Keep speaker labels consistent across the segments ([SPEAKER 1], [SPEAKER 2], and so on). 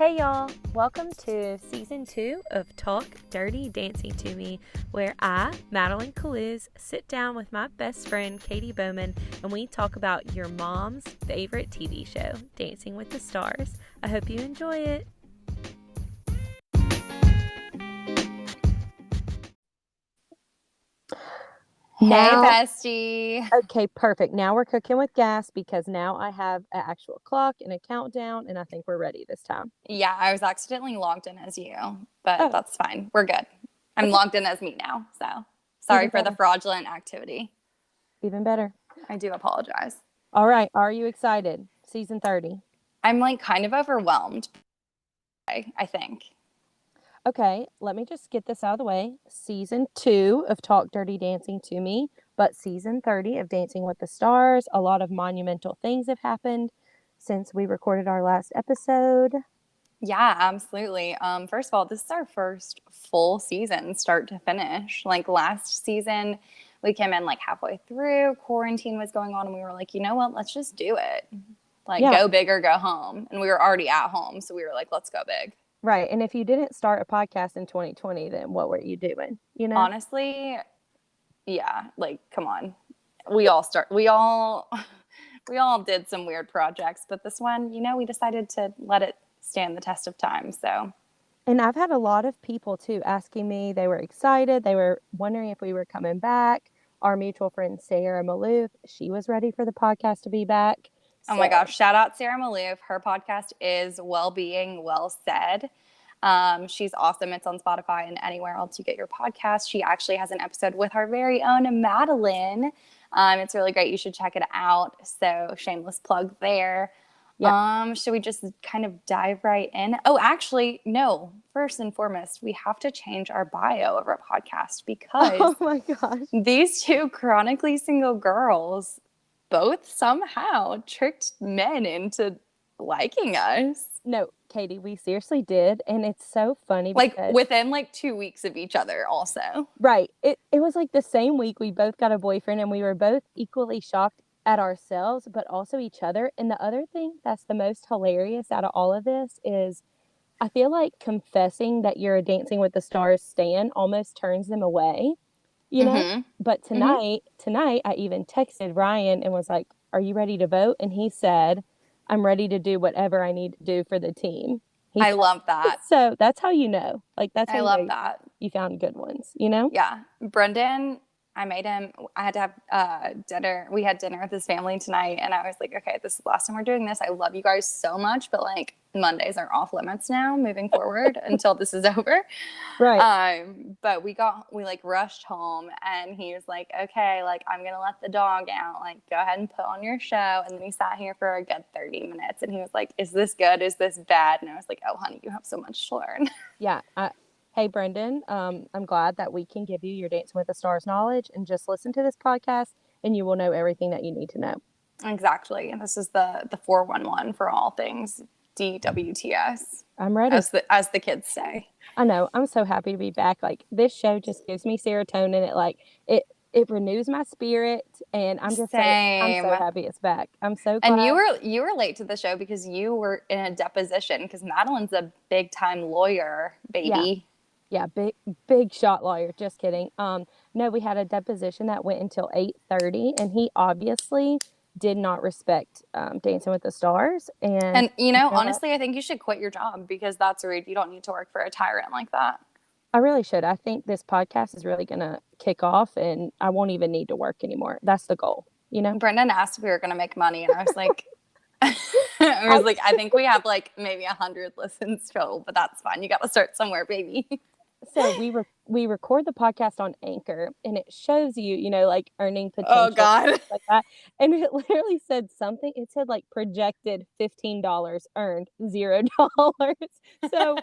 [SPEAKER 1] Hey y'all, welcome to season 2 of Talk Dirty Dancing to Me, where I, Madeline Caliz, sit down with my best friend Katie Bowman and we talk about your mom's favorite TV show, Dancing with the Stars. I hope you enjoy it.
[SPEAKER 2] Now, hey, bestie.
[SPEAKER 1] Okay, perfect. Now we're cooking with gas because now I have an actual clock and a countdown, and I think we're ready this time.
[SPEAKER 2] Yeah, I was accidentally logged in as you, but that's fine. We're good. I'm logged in as me now, so sorry for the fraudulent activity.
[SPEAKER 1] Even better.
[SPEAKER 2] I do apologize.
[SPEAKER 1] All right, are you excited? Season 30.
[SPEAKER 2] I'm like kind of overwhelmed, I think.
[SPEAKER 1] Okay, let me just get this out of the way. Season 2 of Talk Dirty Dancing to Me, but season 30 of Dancing with the Stars. A lot of monumental things have happened since we recorded our last episode.
[SPEAKER 2] Yeah, absolutely. First of all, this is our first full season, start to finish. Like last season, we came in like halfway through, quarantine was going on, and we were like, you know what, let's just do it. Go big or go home. And we were already at home, so we were like, let's go big.
[SPEAKER 1] Right. And if you didn't start a podcast in 2020, then what were you doing? You know?
[SPEAKER 2] Honestly, yeah, like come on. We all did some weird projects, but this one, we decided to let it stand the test of time. So,
[SPEAKER 1] and I've had a lot of people too asking me, they were excited, they were wondering if we were coming back. Our mutual friend Sarah Maloof, she was ready for the podcast to be back.
[SPEAKER 2] Oh my gosh, shout out Sarah Maloof. Her podcast is Well-Being Well Said. She's awesome. It's on Spotify and anywhere else you get your podcast. She actually has an episode with our very own Madeline. It's really great. You should check it out. So shameless plug there. Yeah. Should we just kind of dive right in? Oh, actually, no. First and foremost, we have to change our bio of our podcast because
[SPEAKER 1] oh my gosh,
[SPEAKER 2] these two chronically single girls both somehow tricked men into liking us.
[SPEAKER 1] No, Katie, we seriously did. And it's so funny.
[SPEAKER 2] Because, within 2 weeks of each other also.
[SPEAKER 1] Right. It was like the same week we both got a boyfriend and we were both equally shocked at ourselves, but also each other. And the other thing that's the most hilarious out of all of this is I feel like confessing that you're a Dancing with the Stars stan almost turns them away. You know, mm-hmm. But tonight, I even texted Ryan and was like, are you ready to vote? And he said, I'm ready to do whatever I need to do for the team.
[SPEAKER 2] I love that.
[SPEAKER 1] So that's how you know. That's how
[SPEAKER 2] I love that.
[SPEAKER 1] You found good ones, you know?
[SPEAKER 2] Yeah. Brendan, I had to have dinner. We had dinner with his family tonight. And I was like, okay, this is the last time we're doing this. I love you guys so much. But Mondays are off limits now moving forward until this is over.
[SPEAKER 1] Right.
[SPEAKER 2] But we rushed home and he was like, okay, I'm going to let the dog out. Go ahead and put on your show. And then he sat here for a good 30 minutes and he was like, is this good? Is this bad? And I was like, oh, honey, you have so much to learn.
[SPEAKER 1] Yeah. Hey, Brendan, I'm glad that we can give you your Dancing with the Stars knowledge and just listen to this podcast and you will know everything that you need to know.
[SPEAKER 2] Exactly. And this is the 411 for all things DWTS.
[SPEAKER 1] I'm ready.
[SPEAKER 2] As the kids say.
[SPEAKER 1] I know. I'm so happy to be back. this show just gives me serotonin. It renews my spirit and I'm just I'm so happy it's back. I'm so glad.
[SPEAKER 2] And you were late to the show because you were in a deposition because Madeline's a big time lawyer, baby.
[SPEAKER 1] Yeah, big shot lawyer. Just kidding. No, we had a deposition that went until 8:30, and he obviously did not respect Dancing with the Stars. And
[SPEAKER 2] honestly, I think you should quit your job because that's rude. You don't need to work for a tyrant like that.
[SPEAKER 1] I really should. I think this podcast is really going to kick off, and I won't even need to work anymore. That's the goal, you know?
[SPEAKER 2] Brendan asked if we were going to make money, and I was like... I think we have maybe 100 listens total, but that's fine. You got to start somewhere, baby.
[SPEAKER 1] So we record the podcast on Anchor and it shows you, earning potential.
[SPEAKER 2] Oh God.
[SPEAKER 1] Like that. And it literally said something. It said projected $15 earned $0. So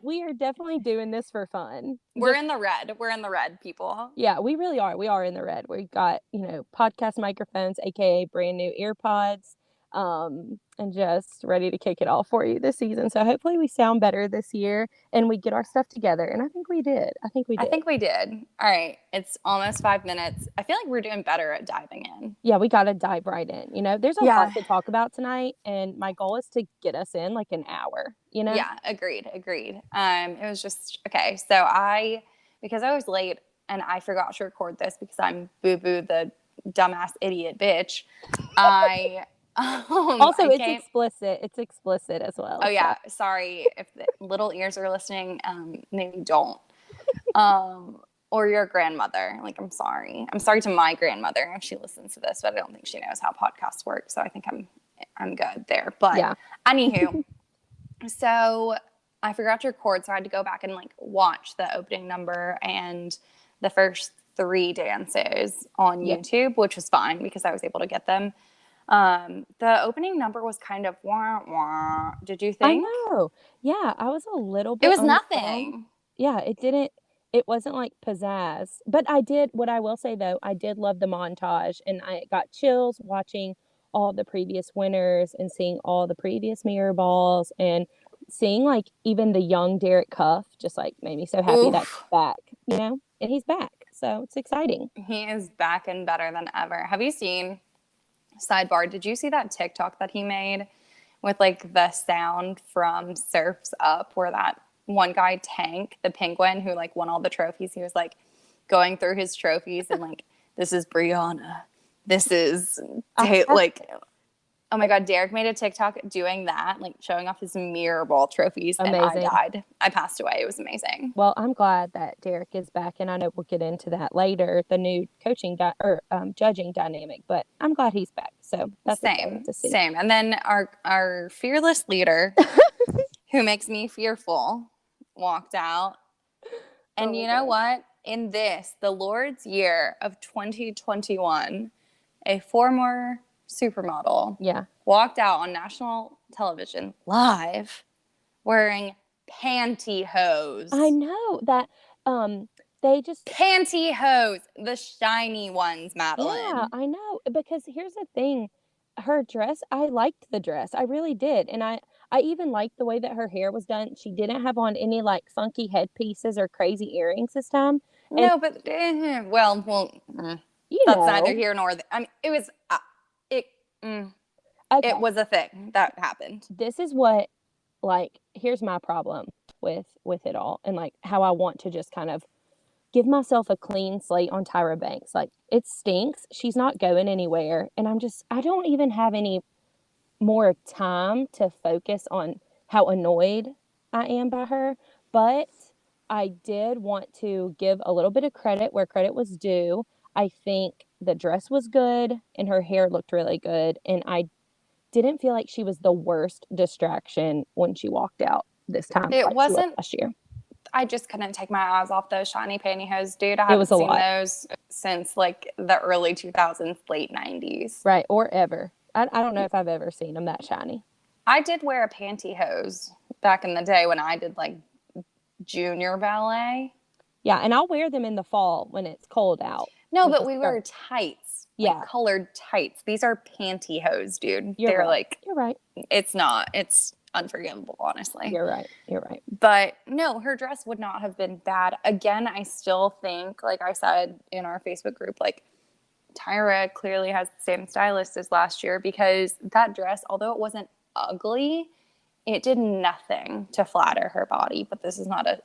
[SPEAKER 1] we are definitely doing this for fun.
[SPEAKER 2] We're in the red. We're in the red, people.
[SPEAKER 1] Yeah, we really are. We are in the red. We got, podcast microphones, AKA brand new earpods. and just ready to kick it off for you this season. So hopefully we sound better this year and we get our stuff together. And I think we did. I think we
[SPEAKER 2] I
[SPEAKER 1] did.
[SPEAKER 2] think we did. All right. It's almost 5 minutes. I feel like we're doing better at diving in.
[SPEAKER 1] Yeah, we got to dive right in. You know, there's a
[SPEAKER 2] Yeah.
[SPEAKER 1] lot to talk about tonight, and my goal is to get us in like an hour, you know?
[SPEAKER 2] Yeah, agreed. It was just okay. Because I was late and I forgot to record this because I'm boo boo the dumbass idiot bitch. I
[SPEAKER 1] Also,
[SPEAKER 2] I came.
[SPEAKER 1] It's explicit as well.
[SPEAKER 2] Oh yeah, sorry if the little ears are listening. Maybe don't. Or your grandmother. Like, I'm sorry. I'm sorry to my grandmother if she listens to this, but I don't think she knows how podcasts work. So I think I'm good there. But
[SPEAKER 1] yeah.
[SPEAKER 2] Anywho, so I forgot to record, so I had to go back and like watch the opening number and the first 3 dances on YouTube, which was fine because I was able to get them. The opening number was kind of wah wah. Did you think?
[SPEAKER 1] I know. Yeah, I was a little bit.
[SPEAKER 2] It was
[SPEAKER 1] underwhelmed.
[SPEAKER 2] nothing.
[SPEAKER 1] Yeah, it wasn't like pizzazz. But what I will say though, I did love the montage, and I got chills watching all the previous winners and seeing all the previous mirror balls and seeing like even the young Derek Cuff just like made me so happy that he's back, you know? And he's back. So it's exciting.
[SPEAKER 2] He is back and better than ever. Have you seen, sidebar, did you see that TikTok that he made with like the sound from Surf's Up where that one guy, Tank, the penguin who like won all the trophies, he was like going through his trophies and like, this is Brianna. This is like, oh my God, Derek made a TikTok doing that, like showing off his mirror ball trophies. Amazing. And I died. I passed away. It was amazing.
[SPEAKER 1] Well, I'm glad that Derek is back, and I know we'll get into that later, the new coaching judging dynamic, but I'm glad he's back. So that's
[SPEAKER 2] same. And then our fearless leader, who makes me fearful, walked out. And you know what? In the Lord's year of 2021, a former supermodel walked out on national television live wearing pantyhose.
[SPEAKER 1] I know that they just
[SPEAKER 2] pantyhose, the shiny ones, Madeline.
[SPEAKER 1] Yeah, I know, because here's the thing, her dress, I liked the dress. I really did. And I even liked the way that her hair was done. She didn't have on any like funky headpieces or crazy earrings this time. And,
[SPEAKER 2] no, but that's neither here nor there. I mean, it was it was a thing that happened.
[SPEAKER 1] This is what, like, here's my problem with it all, and like how I want to just kind of give myself a clean slate on Tyra Banks. Like, it stinks. She's not going anywhere. And I don't even have any more time to focus on how annoyed I am by her. But I did want to give a little bit of credit where credit was due. I think the dress was good and her hair looked really good. And I didn't feel like she was the worst distraction when she walked out this time.
[SPEAKER 2] It wasn't
[SPEAKER 1] last year.
[SPEAKER 2] I just couldn't take my eyes off those shiny pantyhose, dude. I haven't seen those since like the early 2000s, late 90s.
[SPEAKER 1] Right, or ever. I don't know if I've ever seen them that shiny.
[SPEAKER 2] I did wear a pantyhose back in the day when I did like junior ballet.
[SPEAKER 1] Yeah, and I'll wear them in the fall when it's cold out.
[SPEAKER 2] No, but we wear tights.
[SPEAKER 1] Yeah.
[SPEAKER 2] Like colored tights. These are pantyhose, dude.
[SPEAKER 1] You're right.
[SPEAKER 2] It's not. It's unforgivable, honestly.
[SPEAKER 1] You're right.
[SPEAKER 2] But no, her dress would not have been bad. Again, I still think, like I said in our Facebook group, like Tyra clearly has the same stylist as last year, because that dress, although it wasn't ugly, it did nothing to flatter her body. But this is not a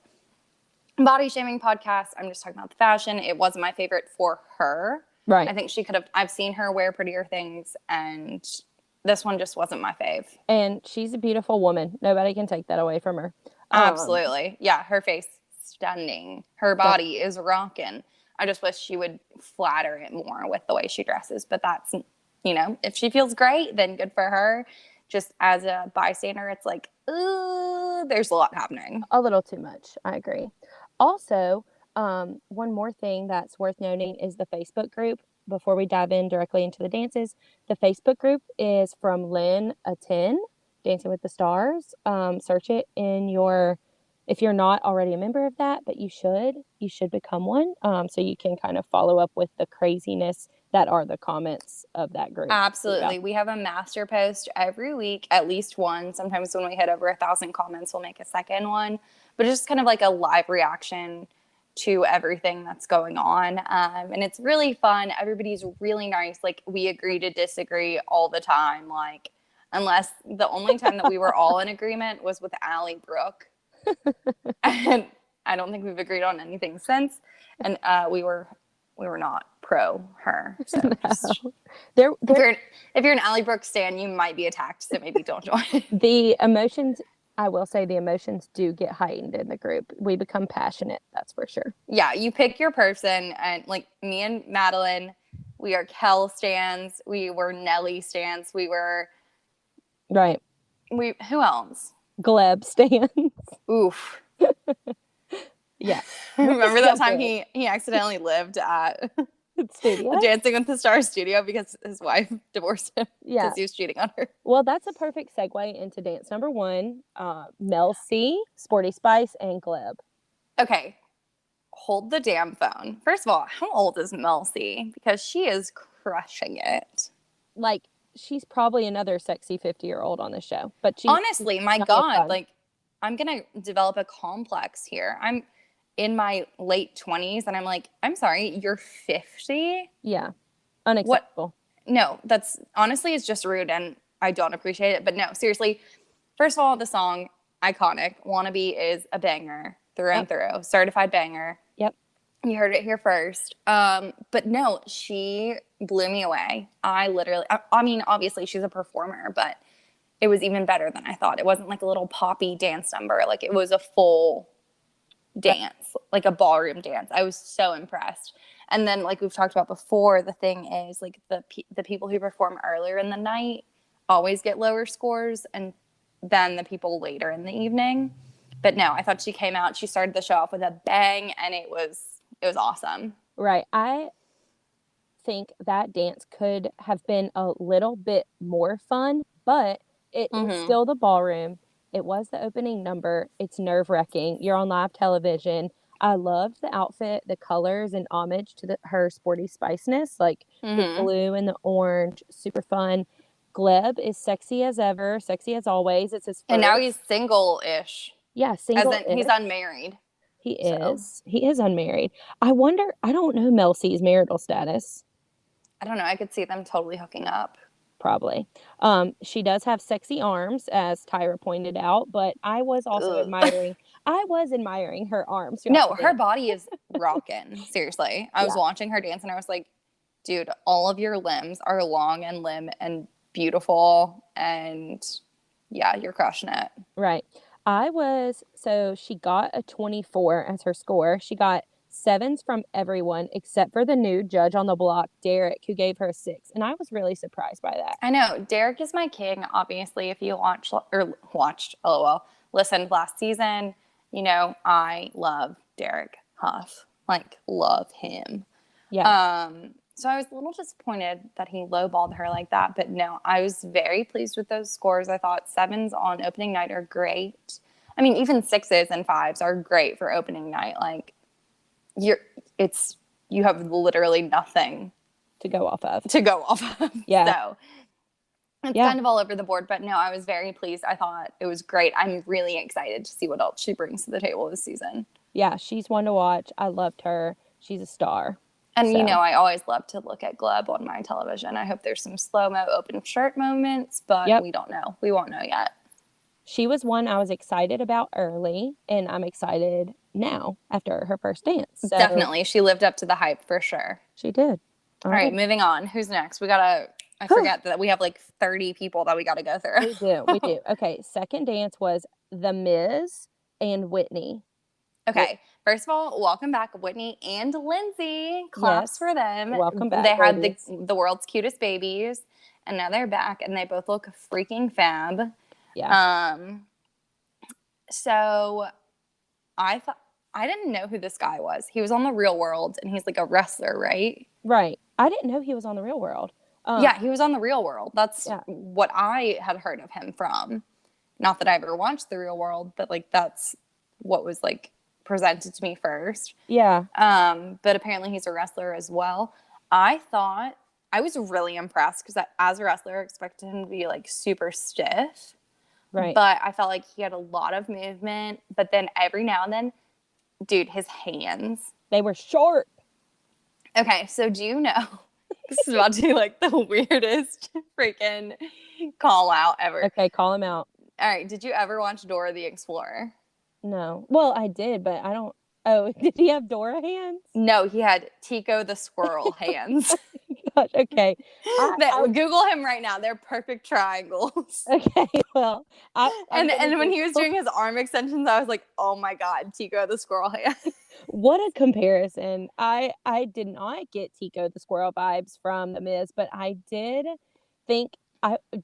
[SPEAKER 2] body shaming podcast. I'm just talking about the fashion. It wasn't my favorite for her.
[SPEAKER 1] Right.
[SPEAKER 2] I think she could have, I've seen her wear prettier things, and this one just wasn't my fave.
[SPEAKER 1] And she's a beautiful woman. Nobody can take that away from her.
[SPEAKER 2] Absolutely. Yeah, her face, stunning. Her body is rocking. I just wish she would flatter it more with the way she dresses. But that's, if she feels great, then good for her. Just as a bystander, it's like, ooh, there's a lot happening.
[SPEAKER 1] A little too much. I agree. Also, one more thing that's worth noting is the Facebook group. Before we dive in directly into the dances, the Facebook group is from Lynn Atin, Dancing with the Stars. Search it if you're not already a member of that, but you should become one. So you can kind of follow up with the craziness that are the comments of that group.
[SPEAKER 2] Absolutely.
[SPEAKER 1] Yeah.
[SPEAKER 2] We have a master post every week, at least one. Sometimes when we hit over 1,000 comments, we'll make a second one. But it's just kind of like a live reaction to everything that's going on. And it's really fun. Everybody's really nice. Like, we agree to disagree all the time. Like, unless the only time that we were all in agreement was with Allie Brooke. And I don't think we've agreed on anything since. And we were not pro her. So just, if you're an Allie Brooke stan, you might be attacked. So maybe don't join.
[SPEAKER 1] The emotions, I will say, the emotions do get heightened in the group. We become passionate. That's for sure.
[SPEAKER 2] Yeah, you pick your person, and like me and Madeline, we are Kel stans. We were Nelly stans. We were
[SPEAKER 1] right.
[SPEAKER 2] Who else?
[SPEAKER 1] Gleb stands.
[SPEAKER 2] Oof.
[SPEAKER 1] Yeah.
[SPEAKER 2] Remember that time he accidentally lived at
[SPEAKER 1] studio?
[SPEAKER 2] Dancing with the Stars studio because his wife divorced him because he was cheating on her.
[SPEAKER 1] Well, that's a perfect segue into dance number 1. Mel C, Sporty Spice, and Gleb.
[SPEAKER 2] Okay. Hold the damn phone. First of all, how old is Mel C? Because she is crushing it.
[SPEAKER 1] Like, she's probably another sexy 50-year-old on the show. But
[SPEAKER 2] honestly, my God, like, I'm going to develop a complex here. I'm in my late 20s and I'm like, I'm sorry, you're 50?
[SPEAKER 1] Yeah. Unacceptable.
[SPEAKER 2] No, that's honestly, it's just rude and I don't appreciate it. But no, seriously, first of all, the song, iconic. Wannabe is a banger through and through. Certified banger.
[SPEAKER 1] Yep.
[SPEAKER 2] You heard it here first. But no, she blew me away. I mean, obviously she's a performer, but it was even better than I thought. It wasn't like a little poppy dance number. Like, it was a full dance, like a ballroom dance. I was so impressed. And then, like we've talked about before, the thing is, like, the people who perform earlier in the night always get lower scores and than the people later in the evening. But no, I thought she came out, she started the show off with a bang, and it was awesome.
[SPEAKER 1] Right. I think that dance could have been a little bit more fun, but it is still the ballroom. It was the opening number. It's nerve-wracking. You're on live television. I loved the outfit, the colors, and homage to her sporty spiceness, like the blue and the orange. Super fun. Gleb is sexy as ever, sexy as always. It's his first.
[SPEAKER 2] And now he's single-ish.
[SPEAKER 1] Yeah, single-ish.
[SPEAKER 2] As in, he's unmarried.
[SPEAKER 1] He is. He is unmarried. I wonder, I don't know Mel C's marital status.
[SPEAKER 2] I don't know. I could see them totally hooking up.
[SPEAKER 1] Probably. She does have sexy arms, as Tyra pointed out, but I was also admiring her arms.
[SPEAKER 2] No, her body is rocking. Seriously. I was watching her dance and I was like, dude, all of your limbs are long and limb and beautiful, and yeah, you're crushing it.
[SPEAKER 1] Right. So she got a 24 as her score. She got 7s from everyone except for the new judge on the block, Derek, who gave her a 6. And I was really surprised by that.
[SPEAKER 2] I know. Derek is my king, obviously. If you listened last season, you know, I love Derek Huff. Like, love him.
[SPEAKER 1] Yeah.
[SPEAKER 2] So I was a little disappointed that he lowballed her like that. But no, I was very pleased with those scores. I thought 7s on opening night are great. I mean, even 6s and 5s are great for opening night. Like, you have literally nothing
[SPEAKER 1] to go off of.
[SPEAKER 2] Yeah. So it's kind of all over the board. But no, I was very pleased. I thought it was great. I'm really excited to see what else she brings to the table this season.
[SPEAKER 1] Yeah, she's one to watch. I loved her. She's a star.
[SPEAKER 2] And, you know, I always love to look at Gleb on my television. I hope there's some slow-mo open shirt moments, but we don't know. We won't know yet.
[SPEAKER 1] She was one I was excited about early, and I'm excited now after her first dance. So.
[SPEAKER 2] Definitely. She lived up to the hype for sure.
[SPEAKER 1] She did.
[SPEAKER 2] All right, moving on. Who's next? I forget that we have like 30 people that we got to go through.
[SPEAKER 1] We do. Okay, second dance was The Miz and Whitney.
[SPEAKER 2] Okay, first of all, welcome back, Whitney and Lindsay. Claps for them.
[SPEAKER 1] Welcome back.
[SPEAKER 2] They had the world's cutest babies, and now they're back, and they both look freaking fab.
[SPEAKER 1] Yeah.
[SPEAKER 2] So I didn't know who this guy was. He was on The Real World, and he's like a wrestler, right?
[SPEAKER 1] Right. I didn't know he was on The Real World.
[SPEAKER 2] Yeah, he was on The Real World. That's what I had heard of him from. Not that I ever watched The Real World, but like that's what was like presented to me first.
[SPEAKER 1] Yeah.
[SPEAKER 2] But apparently he's a wrestler as well. I thought I was really impressed because as a wrestler, I expected him to be like super stiff.
[SPEAKER 1] Right.
[SPEAKER 2] But I felt like he had a lot of movement. But then every now and then, dude, his hands.
[SPEAKER 1] They were short.
[SPEAKER 2] Okay, so do you know? This is about to be like the weirdest freaking call out ever.
[SPEAKER 1] Okay, call him out.
[SPEAKER 2] All right, did you ever watch Dora the Explorer?
[SPEAKER 1] No. Well, I did, but I don't. Oh, did he have Dora hands?
[SPEAKER 2] No, he had Tico the Squirrel hands.
[SPEAKER 1] Gosh, okay.
[SPEAKER 2] Google him right now. They're perfect triangles.
[SPEAKER 1] Okay, well,
[SPEAKER 2] and when he was doing his arm extensions, I was like, oh my God, Tico the Squirrel hands.
[SPEAKER 1] What a comparison. I did not get Tico the Squirrel vibes from The Miz, but I did think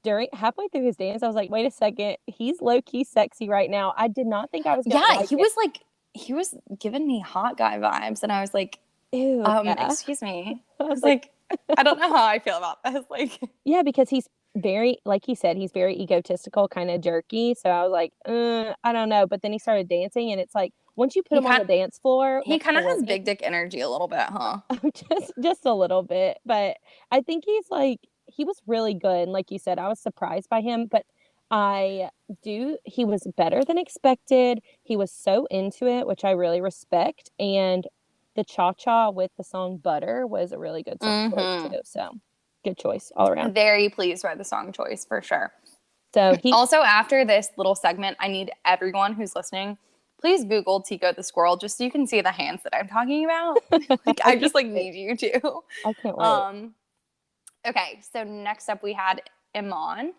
[SPEAKER 1] during halfway through his dance, I was like, wait a second, he's low-key sexy right now. I did not think I was gonna like it.
[SPEAKER 2] He was giving me hot guy vibes, and I was like,
[SPEAKER 1] Ew,
[SPEAKER 2] excuse me. I was like, I don't know how I feel about this. Like,
[SPEAKER 1] yeah, because he's very, like he said, he's very egotistical, kind of jerky. So I was like, I don't know. But then he started dancing, and it's like once you put him on the dance floor,
[SPEAKER 2] he kind of has big dick energy a little bit, huh?
[SPEAKER 1] just a little bit. But I think he was really good. And like you said, I was surprised by him, but he was better than expected. He was so into it, which I really respect. And the cha-cha with the song Butter was a really good song choice too. So good choice all around.
[SPEAKER 2] Very pleased by the song choice for sure.
[SPEAKER 1] So
[SPEAKER 2] also, after this little segment, I need everyone who's listening, please Google Tico the Squirrel just so you can see the hands that I'm talking about. I just need you to.
[SPEAKER 1] I can't wait.
[SPEAKER 2] Okay, so next up we had Iman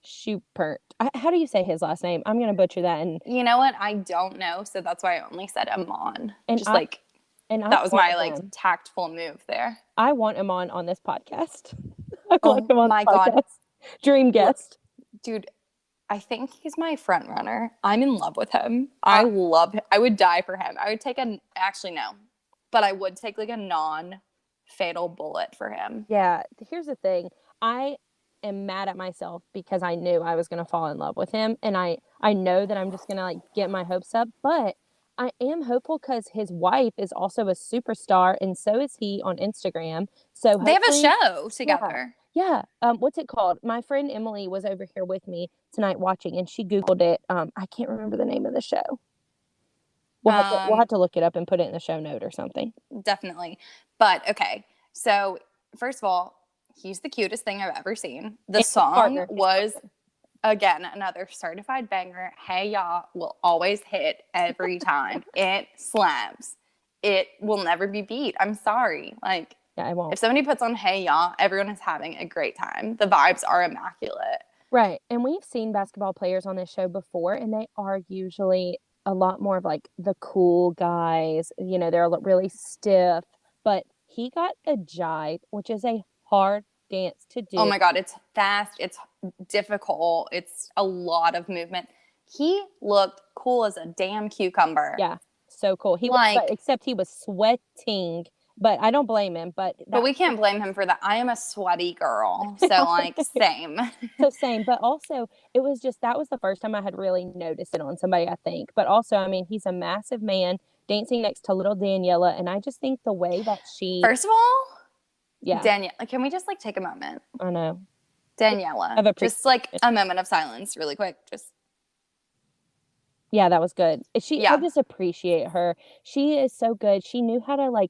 [SPEAKER 1] Schubert. How do you say his last name? I'm gonna butcher that. And
[SPEAKER 2] you know what? I don't know, so that's why I only said Iman.
[SPEAKER 1] And
[SPEAKER 2] that was my tactful move there.
[SPEAKER 1] I want Iman on this podcast. I want him on my podcast. Dream guest.
[SPEAKER 2] Dude, I think he's my front runner. I'm in love with him. I love him. I would die for him. I would take but I would take like a non-fatal bullet for him.
[SPEAKER 1] Yeah, here's the thing. I am mad at myself because I knew I was going to fall in love with him, and I know that I'm just going to get my hopes up, but I am hopeful because his wife is also a superstar, and so is he on Instagram. So
[SPEAKER 2] they have a show together.
[SPEAKER 1] Yeah. What's it called? My friend Emily was over here with me tonight watching, and she Googled it. I can't remember the name of the show. We'll have to look it up and put it in the show note or something.
[SPEAKER 2] Definitely. But okay. So first of all, he's the cutest thing I've ever seen. The song was, again, another certified banger. Hey Ya will always hit every time. It slaps. It will never be beat. I'm sorry.
[SPEAKER 1] Yeah, I won't.
[SPEAKER 2] If somebody puts on Hey Ya, everyone is having a great time. The vibes are immaculate.
[SPEAKER 1] Right. And we've seen basketball players on this show before, and they are usually a lot more of the cool guys. They're really stiff. But he got a jive, which is a hard dance to do.
[SPEAKER 2] Oh my God, it's fast, it's difficult, it's a lot of movement. He looked cool as a damn cucumber.
[SPEAKER 1] Yeah, so cool. Except he was sweating, but I don't blame him. But
[SPEAKER 2] we can't blame him for that. I am a sweaty girl, so same.
[SPEAKER 1] So same, but also it was that was the first time I had really noticed it on somebody, I think. But also, I mean, he's a massive man dancing next to little Daniela, and I just think the way that she.
[SPEAKER 2] First of all.
[SPEAKER 1] Yeah.
[SPEAKER 2] Daniela, can we just take a moment?
[SPEAKER 1] I know.
[SPEAKER 2] Daniela. Just a moment of silence really quick.
[SPEAKER 1] Yeah, that was good. I just appreciate her. She is so good. She knew how to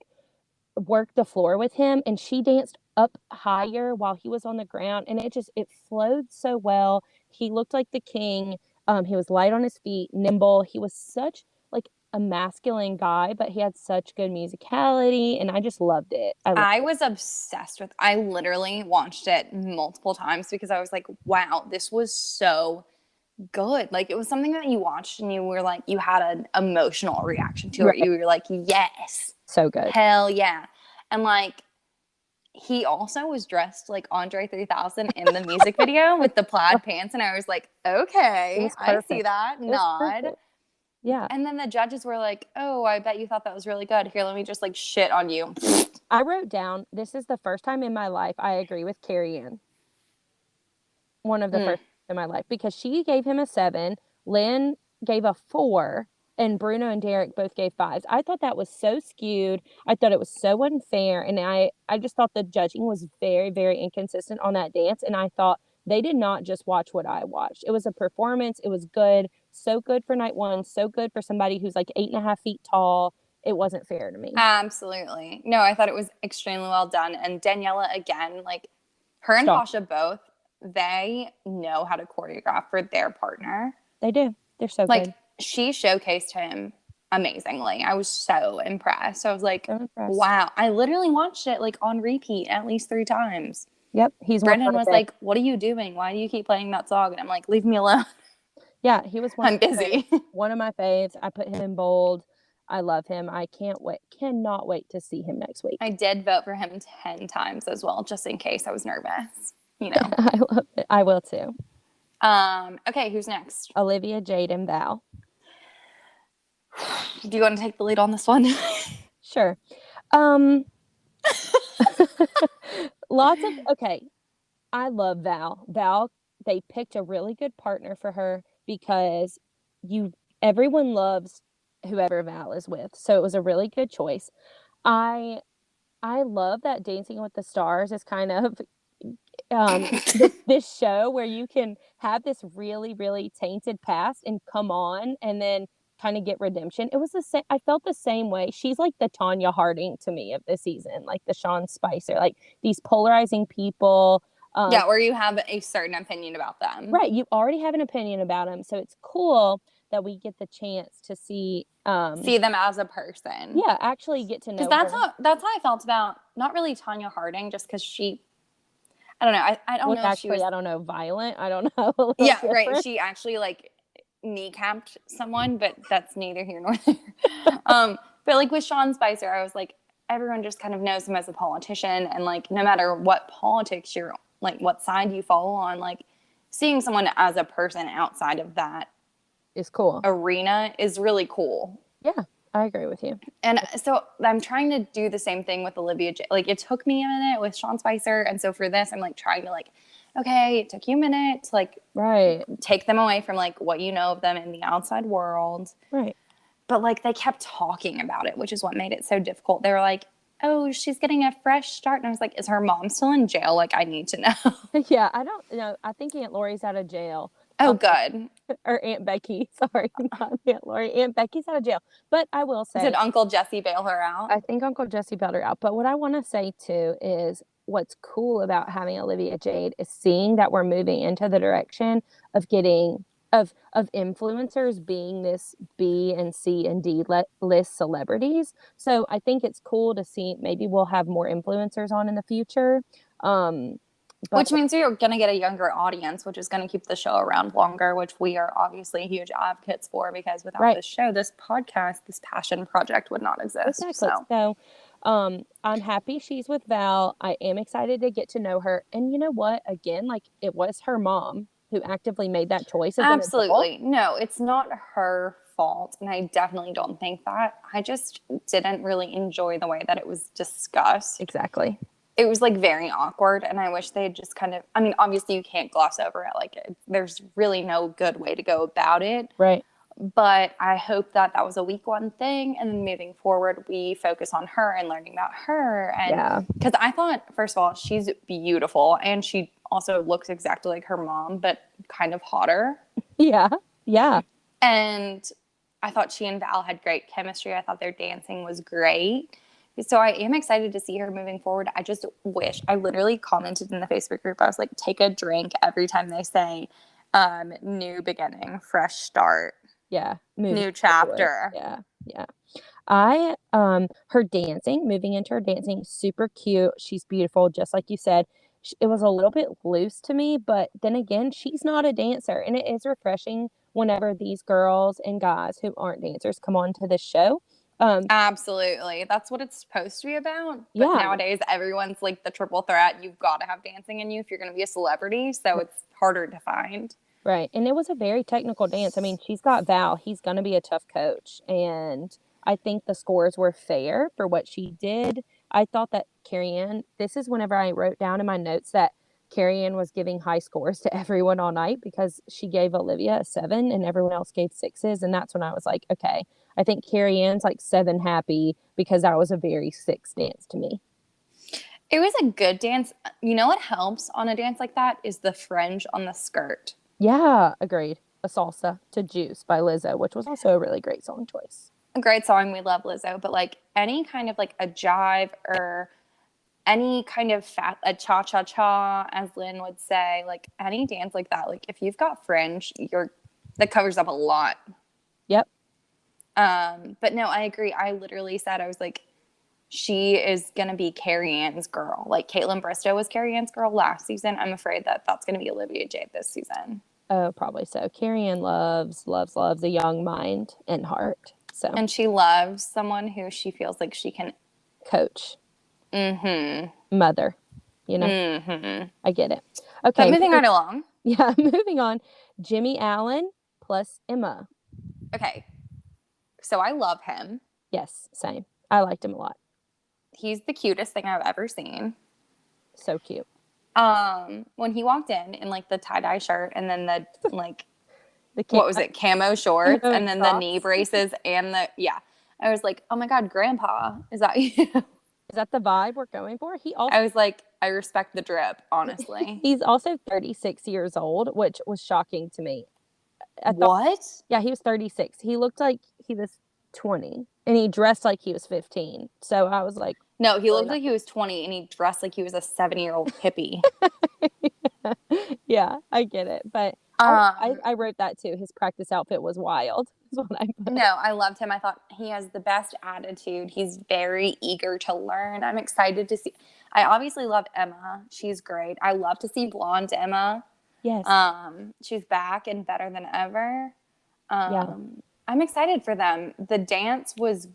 [SPEAKER 1] work the floor with him, and she danced up higher while he was on the ground, and it flowed so well. He looked like the king. He was light on his feet, nimble. He was such a masculine guy, but he had such good musicality, and I just loved it.
[SPEAKER 2] I was obsessed with. I literally watched it multiple times because I was like, wow, this was so good. It was something that you watched and you were you had an emotional reaction to it. You were like, yes,
[SPEAKER 1] so good,
[SPEAKER 2] hell yeah. And he also was dressed like Andre 3000 in the music video with the plaid pants, and I was like, okay, I see that. Nod. Perfect.
[SPEAKER 1] Yeah.
[SPEAKER 2] And then the judges were like, oh, I bet you thought that was really good. Here, let me just shit on you.
[SPEAKER 1] I wrote down, this is the first time in my life I agree with Carrie Ann. One of the first in my life, because she gave him a 7. Lynn gave a 4. and Bruno and Derek both gave 5s. I thought that was so skewed. I thought it was so unfair, and I just thought the judging was very, very inconsistent on that dance, and I thought they did not just watch what I watched. It was a performance. It was good. So good for night one. So good for somebody who's like 8.5 feet tall. It wasn't fair to me.
[SPEAKER 2] Absolutely. No, I thought it was extremely well done. And Daniela, again, like her and
[SPEAKER 1] Stop.
[SPEAKER 2] Tasha both, they know how to choreograph for their partner.
[SPEAKER 1] They do. They're so
[SPEAKER 2] Like
[SPEAKER 1] good.
[SPEAKER 2] she showcased him amazingly. I was so impressed. I was like,
[SPEAKER 1] So impressed.
[SPEAKER 2] wow. I literally watched it like on repeat at least 3 times.
[SPEAKER 1] Yep. He's
[SPEAKER 2] Brendan was like, what are you doing? Why do you keep playing that song? And I'm like, leave me alone.
[SPEAKER 1] Yeah, he was
[SPEAKER 2] I'm busy.
[SPEAKER 1] one of my faves. I put him in bold. I love him. I cannot wait to see him next week.
[SPEAKER 2] I did vote for him 10 times as well, just in case I was nervous. You know.
[SPEAKER 1] I love it. I will too.
[SPEAKER 2] Okay, who's next?
[SPEAKER 1] Olivia, Jade, and Val.
[SPEAKER 2] Do you want to take the lead on this one?
[SPEAKER 1] Sure. Okay. I love Val. Val, they picked a really good partner for her because everyone loves whoever Val is with. So it was a really good choice. I love that Dancing with the Stars is kind of this show where you can have this really, really tainted past and come on and then kind of get redemption. It was the same. I felt the same way. She's like the Tanya Harding to me of the season, like the Sean Spicer, like these polarizing people.
[SPEAKER 2] Yeah, where you have a certain opinion about them.
[SPEAKER 1] Right. You already have an opinion about them. So it's cool that we get the chance to see
[SPEAKER 2] them as a person.
[SPEAKER 1] Yeah, actually get to know.
[SPEAKER 2] Because that's how I felt about not really Tanya Harding, just because I don't know. I don't know.
[SPEAKER 1] Actually, I don't know. Violent. I don't know.
[SPEAKER 2] Yeah, right. She actually like kneecapped someone, but that's neither here nor there. But like with Sean Spicer, I was like, everyone just kind of knows him as a politician, and like no matter what politics you're like, what side you fall on, like seeing someone as a person outside of that
[SPEAKER 1] is cool.
[SPEAKER 2] Arena is really cool.
[SPEAKER 1] Yeah. I agree with you.
[SPEAKER 2] And so I'm trying to do the same thing with Olivia Jade. Like, it took me a minute with Sean Spicer. And so for this, I'm like trying to like, okay, it took you a minute to like take them away from like what you know of them in the outside world.
[SPEAKER 1] Right.
[SPEAKER 2] But like they kept talking about it, which is what made it so difficult. They were like, oh, she's getting a fresh start. And I was like, is her mom still in jail? Like, I need to know.
[SPEAKER 1] Yeah, I don't know. I think Aunt Lori's out of jail.
[SPEAKER 2] Oh, good.
[SPEAKER 1] Or Aunt Becky. Sorry, not Aunt Lori. Aunt Becky's out of jail. But I will say.
[SPEAKER 2] Did Uncle Jesse bail her out?
[SPEAKER 1] I think Uncle Jesse bailed her out. But what I want to say, too, is what's cool about having Olivia Jade is seeing that we're moving into the direction of getting of influencers being this B and C and D list celebrities. So I think it's cool to see maybe we'll have more influencers on in the future.
[SPEAKER 2] Which means you're going to get a younger audience, which is going to keep the show around longer, which we are obviously huge advocates for, because without this show, this podcast, this passion project would not exist.
[SPEAKER 1] Exactly. So I'm happy she's with Val. I am excited to get to know her. And you know what? Again, like it was her mom who actively made that choice.
[SPEAKER 2] Absolutely. No, it's not her fault. And I definitely don't think that. I just didn't really enjoy the way that it was discussed.
[SPEAKER 1] Exactly.
[SPEAKER 2] It was like very awkward, and I wish they had just kind of, I mean, obviously you can't gloss over it. Like there's really no good way to go about it.
[SPEAKER 1] Right.
[SPEAKER 2] But I hope that was a week one thing. And then moving forward, we focus on her and learning about her. And because I thought, first of all, she's beautiful. And she also looks exactly like her mom, but kind of hotter.
[SPEAKER 1] Yeah. Yeah.
[SPEAKER 2] And I thought she and Val had great chemistry. I thought their dancing was great. So I am excited to see her moving forward. I just wish, I literally commented in the Facebook group, I was like, take a drink every time they say new beginning, fresh start.
[SPEAKER 1] Yeah.
[SPEAKER 2] New chapter.
[SPEAKER 1] Yeah. Yeah. Her dancing, moving into her dancing, super cute. She's beautiful. Just like you said, it was a little bit loose to me, but then again, she's not a dancer. And it is refreshing whenever these girls and guys who aren't dancers come on to this show.
[SPEAKER 2] Absolutely. That's what it's supposed to be about. But nowadays, everyone's like the triple threat. You've got to have dancing in you if you're going to be a celebrity. So it's harder to find.
[SPEAKER 1] Right. And it was a very technical dance. I mean, she's got Val. He's going to be a tough coach. And I think the scores were fair for what she did. I thought that Carrie Ann, this is whenever I wrote down in my notes that Carrie Ann was giving high scores to everyone all night because she gave Olivia a 7 and everyone else gave 6s. And that's when I was like, okay, I think Carrie Ann's like 7 happy because that was a very 6 dance to me.
[SPEAKER 2] It was a good dance. You know what helps on a dance like that is the fringe on the skirt.
[SPEAKER 1] Yeah, agreed. A Salsa to Juice by Lizzo, which was also a really great song choice.
[SPEAKER 2] A great song. We love Lizzo, but like any kind of like a jive or any kind of a cha-cha-cha, as Lynn would say, like any dance like that, like if you've got fringe, that covers up a lot.
[SPEAKER 1] Yep.
[SPEAKER 2] But no, I agree. I literally said, I was like, she is going to be Carrie Ann's girl. Like Caitlin Bristow was Carrie Ann's girl last season. I'm afraid that that's going to be Olivia Jade this season.
[SPEAKER 1] Oh, probably so. Carrie Ann loves a young mind and heart. So.
[SPEAKER 2] And she loves someone who she feels like she can
[SPEAKER 1] coach.
[SPEAKER 2] Mm-hmm.
[SPEAKER 1] Mother. You know?
[SPEAKER 2] Mm-hmm.
[SPEAKER 1] I get it. Okay.
[SPEAKER 2] But moving right along.
[SPEAKER 1] Yeah, moving on. Jimmy Allen plus Emma.
[SPEAKER 2] Okay. So I love him.
[SPEAKER 1] Yes, same. I liked him a lot.
[SPEAKER 2] He's the cutest thing I've ever seen.
[SPEAKER 1] So cute.
[SPEAKER 2] When he walked in like the tie-dye shirt and then the like
[SPEAKER 1] what
[SPEAKER 2] was it, camo shorts and then
[SPEAKER 1] socks.
[SPEAKER 2] the knee braces and I was like, oh my God, Grandpa, is that you?
[SPEAKER 1] Is that the vibe we're going for?
[SPEAKER 2] I was like, I respect the drip, honestly.
[SPEAKER 1] He's also 36 years old, which was shocking to me.
[SPEAKER 2] What?
[SPEAKER 1] Yeah, he was 36. He looked like he was 20 and he dressed like he was 15. So I was like,
[SPEAKER 2] no, he looked like he was 20 and he dressed like he was a 7-year-old hippie.
[SPEAKER 1] Yeah, I get it. But I wrote that too. His practice outfit was wild.
[SPEAKER 2] No, I loved him. I thought he has the best attitude. He's very eager to learn. I'm excited to see. I obviously love Emma. She's great. I love to see blonde Emma.
[SPEAKER 1] Yes.
[SPEAKER 2] She's back and better than ever.
[SPEAKER 1] Yeah.
[SPEAKER 2] I'm excited for them. The dance was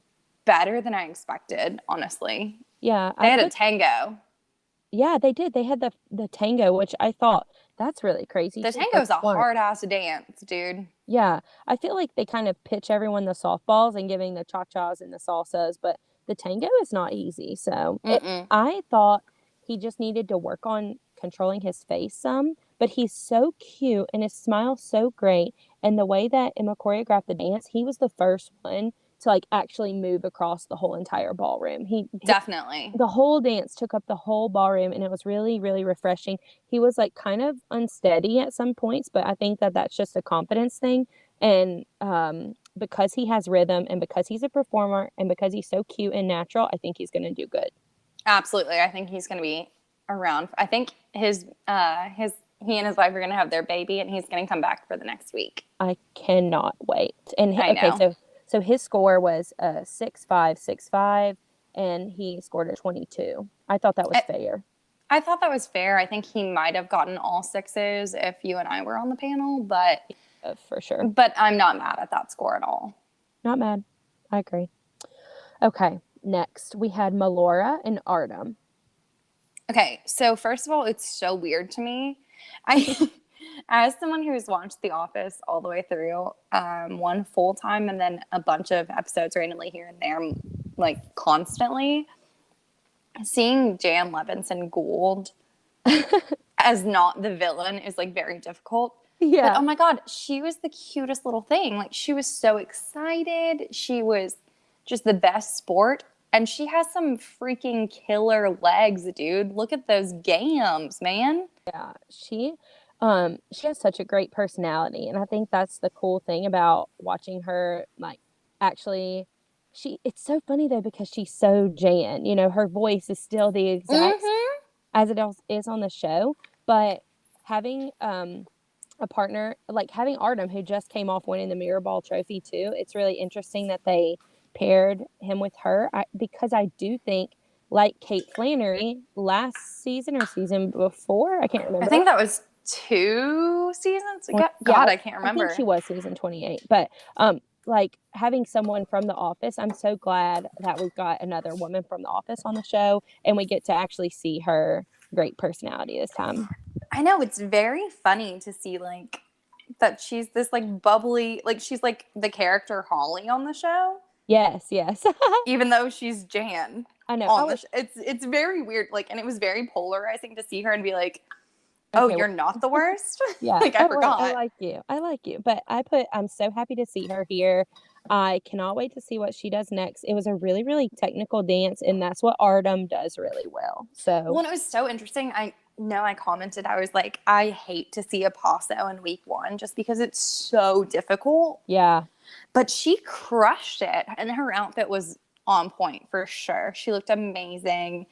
[SPEAKER 2] better than I expected, honestly.
[SPEAKER 1] Yeah.
[SPEAKER 2] They had a tango.
[SPEAKER 1] Yeah, they did. They had the tango, which I thought, that's really crazy.
[SPEAKER 2] The tango is a hard-ass dance, dude.
[SPEAKER 1] Yeah. I feel like they kind of pitch everyone the softballs and giving the cha-chas and the salsas, but the tango is not easy. So I thought he just needed to work on controlling his face some, but he's so cute and his smile's so great. And the way that Emma choreographed the dance, he was the first one to like actually move across the whole entire ballroom. He
[SPEAKER 2] definitely,
[SPEAKER 1] the whole dance took up the whole ballroom and it was really, really refreshing. He was like kind of unsteady at some points, but I think that that's just a confidence thing. And because he has rhythm and because he's a performer and because he's so cute and natural, I think he's going to do good.
[SPEAKER 2] Absolutely. I think he's going to be around. I think he and his wife are going to have their baby and he's going to come back for the next week.
[SPEAKER 1] I cannot wait. And
[SPEAKER 2] I know.
[SPEAKER 1] So his score was 6.565 and he scored a 22. I thought that was fair.
[SPEAKER 2] I thought that was fair. I think he might have gotten all 6s if you and I were on the panel, but
[SPEAKER 1] for sure.
[SPEAKER 2] But I'm not mad at that score at all.
[SPEAKER 1] Not mad. I agree. Okay, next we had Melora and Artem.
[SPEAKER 2] Okay, so first of all, it's so weird to me. As someone who's watched The Office all the way through, one full time and then a bunch of episodes randomly here and there, like constantly, seeing Jan Levinson Gould as not the villain is like very difficult.
[SPEAKER 1] Yeah.
[SPEAKER 2] But oh my God, she was the cutest little thing. Like she was so excited. She was just the best sport. And she has some freaking killer legs, dude. Look at those gams, man.
[SPEAKER 1] Yeah, she has such a great personality, and I think that's the cool thing about watching her. Like, actually, it's so funny though because she's so Jan. You know, her voice is still the exact as it is on the show, but having a partner like having Artem, who just came off winning the Mirror Ball trophy too. It's really interesting that they paired him with her because I do think, like Kate Flannery last season or season before, I can't remember.
[SPEAKER 2] I think that was 2 seasons ago. God, I can't remember.
[SPEAKER 1] I think she was season 28. But like having someone from The Office, I'm so glad that we've got another woman from The Office on the show, and we get to actually see her great personality this time.
[SPEAKER 2] I know, it's very funny to see like that she's this like bubbly, like she's like the character Holly on the show.
[SPEAKER 1] Yes.
[SPEAKER 2] Even though she's Jan.
[SPEAKER 1] I know.
[SPEAKER 2] It's very weird. Like, and it was very polarizing to see her and be like, Oh,
[SPEAKER 1] Okay,
[SPEAKER 2] you're not the worst?
[SPEAKER 1] yeah.
[SPEAKER 2] Like, I
[SPEAKER 1] Oh, wait, I
[SPEAKER 2] forgot.
[SPEAKER 1] like you. I like you. But I'm so happy to see her here. I cannot wait to see what she does next. It was a really, really technical dance, and that's what Artem does really well. So,
[SPEAKER 2] Well, and it was so interesting. I know I commented, I was like, I hate to see a paso in week 1 just because it's so difficult.
[SPEAKER 1] yeah,
[SPEAKER 2] But she crushed it, and her outfit was on point for sure. She looked amazing.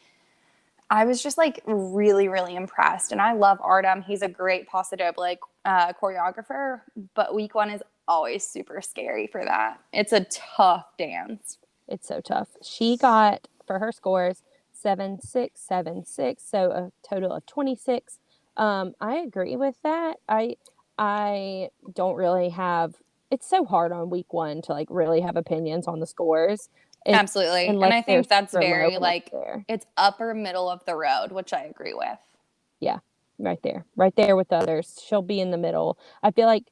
[SPEAKER 2] I was just like really, really impressed. And I love Artem. He's a great Paso Doble choreographer, but week 1 is always super scary for that. It's a tough dance.
[SPEAKER 1] it's so tough. She got, for her scores, 7.6, 7.6, so a total of 26. I agree with that. I don't really have, it's so hard on week 1 to like really have opinions on the scores. It,
[SPEAKER 2] Absolutely. And
[SPEAKER 1] unless
[SPEAKER 2] I
[SPEAKER 1] they're
[SPEAKER 2] think that's
[SPEAKER 1] super low
[SPEAKER 2] very
[SPEAKER 1] and up
[SPEAKER 2] like,
[SPEAKER 1] there.
[SPEAKER 2] it's upper middle of the road, which I agree with.
[SPEAKER 1] Yeah, right there with the others. She'll be in the middle. I feel like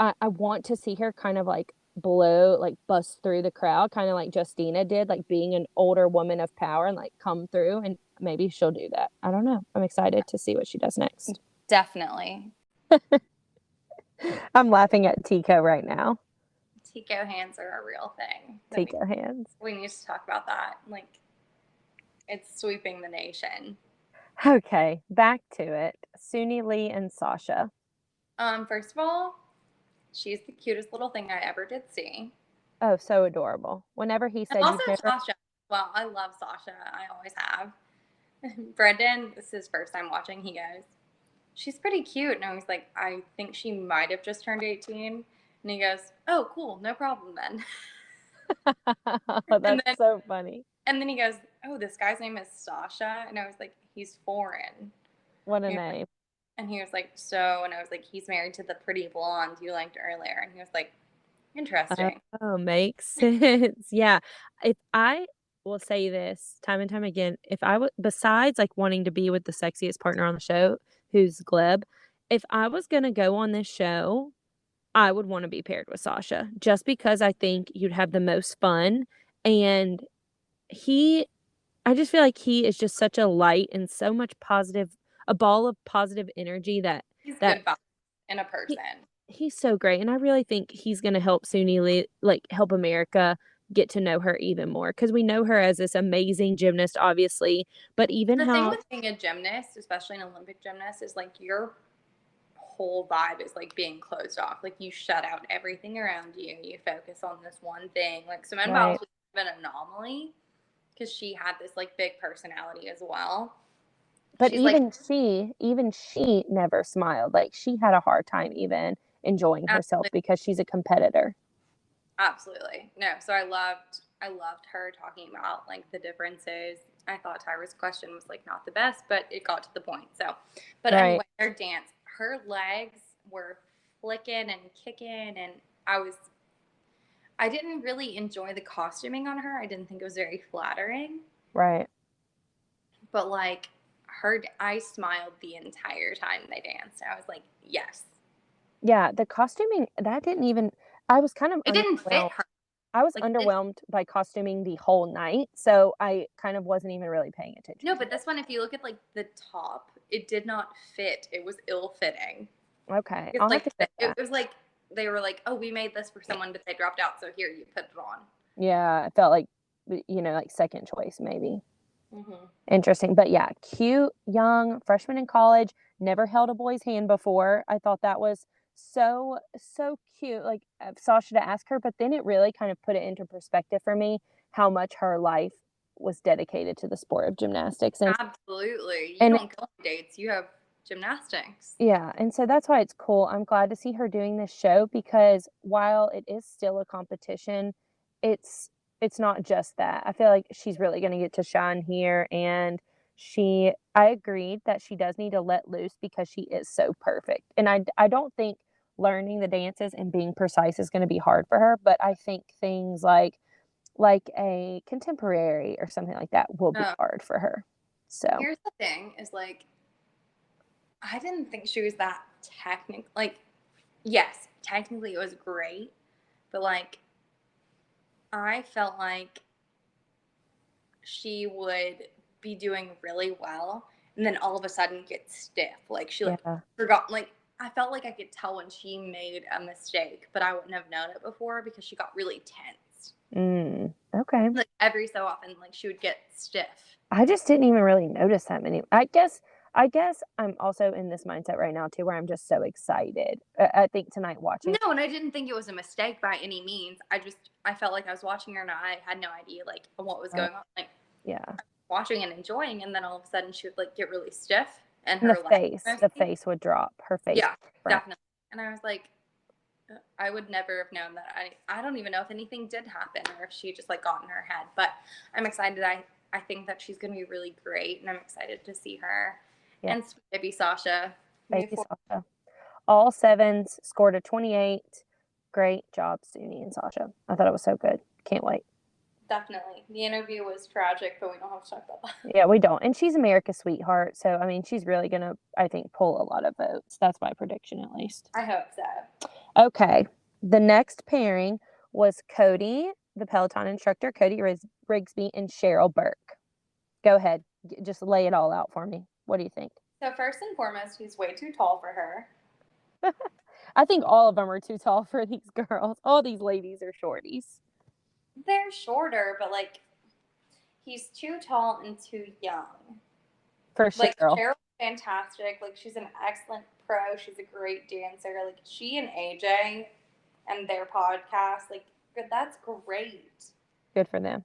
[SPEAKER 1] I want to see her kind of like blow, like bust through the crowd, kind of like Justina did, like being an older woman of power and like come through. And maybe she'll do that. I don't know. I'm excited to see what she does next.
[SPEAKER 2] Definitely.
[SPEAKER 1] I'm laughing at Tico right now.
[SPEAKER 2] Tico hands are a real thing.
[SPEAKER 1] Tico hands.
[SPEAKER 2] We need to talk about that. Like, it's sweeping the nation.
[SPEAKER 1] Okay, back to it. Suni Lee and Sasha.
[SPEAKER 2] First of all, she's the cutest little thing I ever did see.
[SPEAKER 1] Oh, so adorable. Whenever he
[SPEAKER 2] And
[SPEAKER 1] said
[SPEAKER 2] also
[SPEAKER 1] you've never,
[SPEAKER 2] Sasha. Well, I love Sasha. I always have. Brendan, this is his first time watching. He goes, she's pretty cute. And I was like, I think she might have just turned 18. And he goes, oh, cool. No problem then. and
[SPEAKER 1] that's
[SPEAKER 2] then
[SPEAKER 1] so funny.
[SPEAKER 2] and then he goes, oh, this guy's name is Sasha. And I was like, he's foreign.
[SPEAKER 1] What a
[SPEAKER 2] And
[SPEAKER 1] name.
[SPEAKER 2] he was like, so, and I was like, he's married to the pretty blonde you liked earlier. And he was like, interesting.
[SPEAKER 1] Oh, makes sense. Yeah. If I will say this time and time again, if I would, besides like wanting to be with the sexiest partner on the show, who's Gleb, if I was going to go on this show, I would want to be paired with Sasha just because I think you'd have the most fun. And he, I just feel like he is just such a light and so much positive, a ball of positive energy
[SPEAKER 2] He's
[SPEAKER 1] that
[SPEAKER 2] good vibes in a
[SPEAKER 1] he,
[SPEAKER 2] person.
[SPEAKER 1] he's so great, and I really think he's gonna help Suni Lee, like, help America get to know her even more because we know her as this amazing gymnast, obviously, but even
[SPEAKER 2] The thing
[SPEAKER 1] how
[SPEAKER 2] with being a gymnast, especially an Olympic gymnast, is like your whole vibe is like being closed off. Like you shut out everything around you. You focus on this one thing. Like Simone Biles
[SPEAKER 1] right,
[SPEAKER 2] was an anomaly because she had this like big personality as well.
[SPEAKER 1] but
[SPEAKER 2] She's like,
[SPEAKER 1] even she never smiled, like, she had a hard time even enjoying herself
[SPEAKER 2] absolutely,
[SPEAKER 1] because she's a competitor.
[SPEAKER 2] absolutely. No, so I loved her talking about like the differences. I thought Tyra's question was like not the best, but it got to the point. So, but
[SPEAKER 1] Right,
[SPEAKER 2] anyway, her dance, her legs were flicking and kicking, and I didn't really enjoy the costuming on her. I didn't think it was very flattering,
[SPEAKER 1] right.
[SPEAKER 2] but like I smiled the entire time they danced. I was like, yes.
[SPEAKER 1] Yeah, the costuming, that didn't even I was kind of
[SPEAKER 2] It didn't fit
[SPEAKER 1] underwhelmed.
[SPEAKER 2] her.
[SPEAKER 1] I was
[SPEAKER 2] Like,
[SPEAKER 1] underwhelmed by costuming the whole night, so I kind of wasn't even really paying attention
[SPEAKER 2] no,
[SPEAKER 1] to
[SPEAKER 2] but this one, if you look at like the top, it did not fit. It was ill fitting.
[SPEAKER 1] it. Okay,
[SPEAKER 2] It's
[SPEAKER 1] I'll have
[SPEAKER 2] like
[SPEAKER 1] to get
[SPEAKER 2] it
[SPEAKER 1] that.
[SPEAKER 2] was like they were like, oh, we made this for someone, but they dropped out, so here you put it on.
[SPEAKER 1] Yeah, I felt like, like second choice maybe.
[SPEAKER 2] Mm-hmm.
[SPEAKER 1] Interesting. But yeah, cute, young, freshman in college, never held a boy's hand before. I thought that was so, so cute. Like Sasha to ask her, but then it really kind of put it into perspective for me how much her life was dedicated to the sport of gymnastics.
[SPEAKER 2] Absolutely. You
[SPEAKER 1] And
[SPEAKER 2] don't go on dates. You have gymnastics.
[SPEAKER 1] yeah, and so that's why it's cool. I'm glad to see her doing this show because while it is still a competition, it's it's not just that. I feel like she's really going to get to shine here and I agreed that she does need to let loose because she is so perfect. And I don't think learning the dances and being precise is going to be hard for her, but I think things like a contemporary or something like that will be
[SPEAKER 2] Oh,
[SPEAKER 1] hard for her. So,
[SPEAKER 2] here's the thing: is like I didn't think she was that technical. Like, yes, technically it was great, but like I felt like she would be doing really well. and then all of a sudden get stiff. Like she like
[SPEAKER 1] Yeah.
[SPEAKER 2] forgot. Like I felt like I could tell when she made a mistake, but I wouldn't have known it before because she got really tense.
[SPEAKER 1] Okay.
[SPEAKER 2] Like every so often, like she would get stiff.
[SPEAKER 1] I just didn't even really notice that many. I guess I'm also in this mindset right now too, where I'm just so excited. I think tonight watching.
[SPEAKER 2] No, and I didn't think it was a mistake by any means. I felt like I was watching her and I had no idea like what was going on. Like
[SPEAKER 1] Yeah.
[SPEAKER 2] watching and enjoying, and then all of a sudden she would like get really stiff and
[SPEAKER 1] And
[SPEAKER 2] her
[SPEAKER 1] the face would drop. Her face.
[SPEAKER 2] Yeah, definitely. And I was like, I would never have known that. I don't even know if anything did happen or if she just like got in her head. But I'm excited. I think that she's gonna be really great, and I'm excited to see her.
[SPEAKER 1] Yeah.
[SPEAKER 2] And baby Sasha.
[SPEAKER 1] Baby Sasha. All 7s, scored a 28. Great job, Suni and Sasha. I thought it was so good. Can't wait.
[SPEAKER 2] Definitely. The interview was tragic, but we don't have to talk about that.
[SPEAKER 1] Yeah, we don't. And she's America's sweetheart. So, I mean, she's really going to, I think, pull a lot of votes. That's my prediction, at least.
[SPEAKER 2] I hope so.
[SPEAKER 1] Okay. The next pairing was Cody, the Peloton instructor, Cody Rigsby, and Cheryl Burke. Go ahead. Just lay it all out for me. What do you think?
[SPEAKER 2] So, first and foremost, he's way too tall for her.
[SPEAKER 1] I think all of them are too tall for these girls. All these ladies are shorties.
[SPEAKER 2] They're shorter, but like he's too tall and too young.
[SPEAKER 1] For Cheryl.
[SPEAKER 2] Like Cheryl's fantastic. Like she's an excellent pro. She's a great dancer. Like she and AJ and their podcast, like that's great.
[SPEAKER 1] Good for them.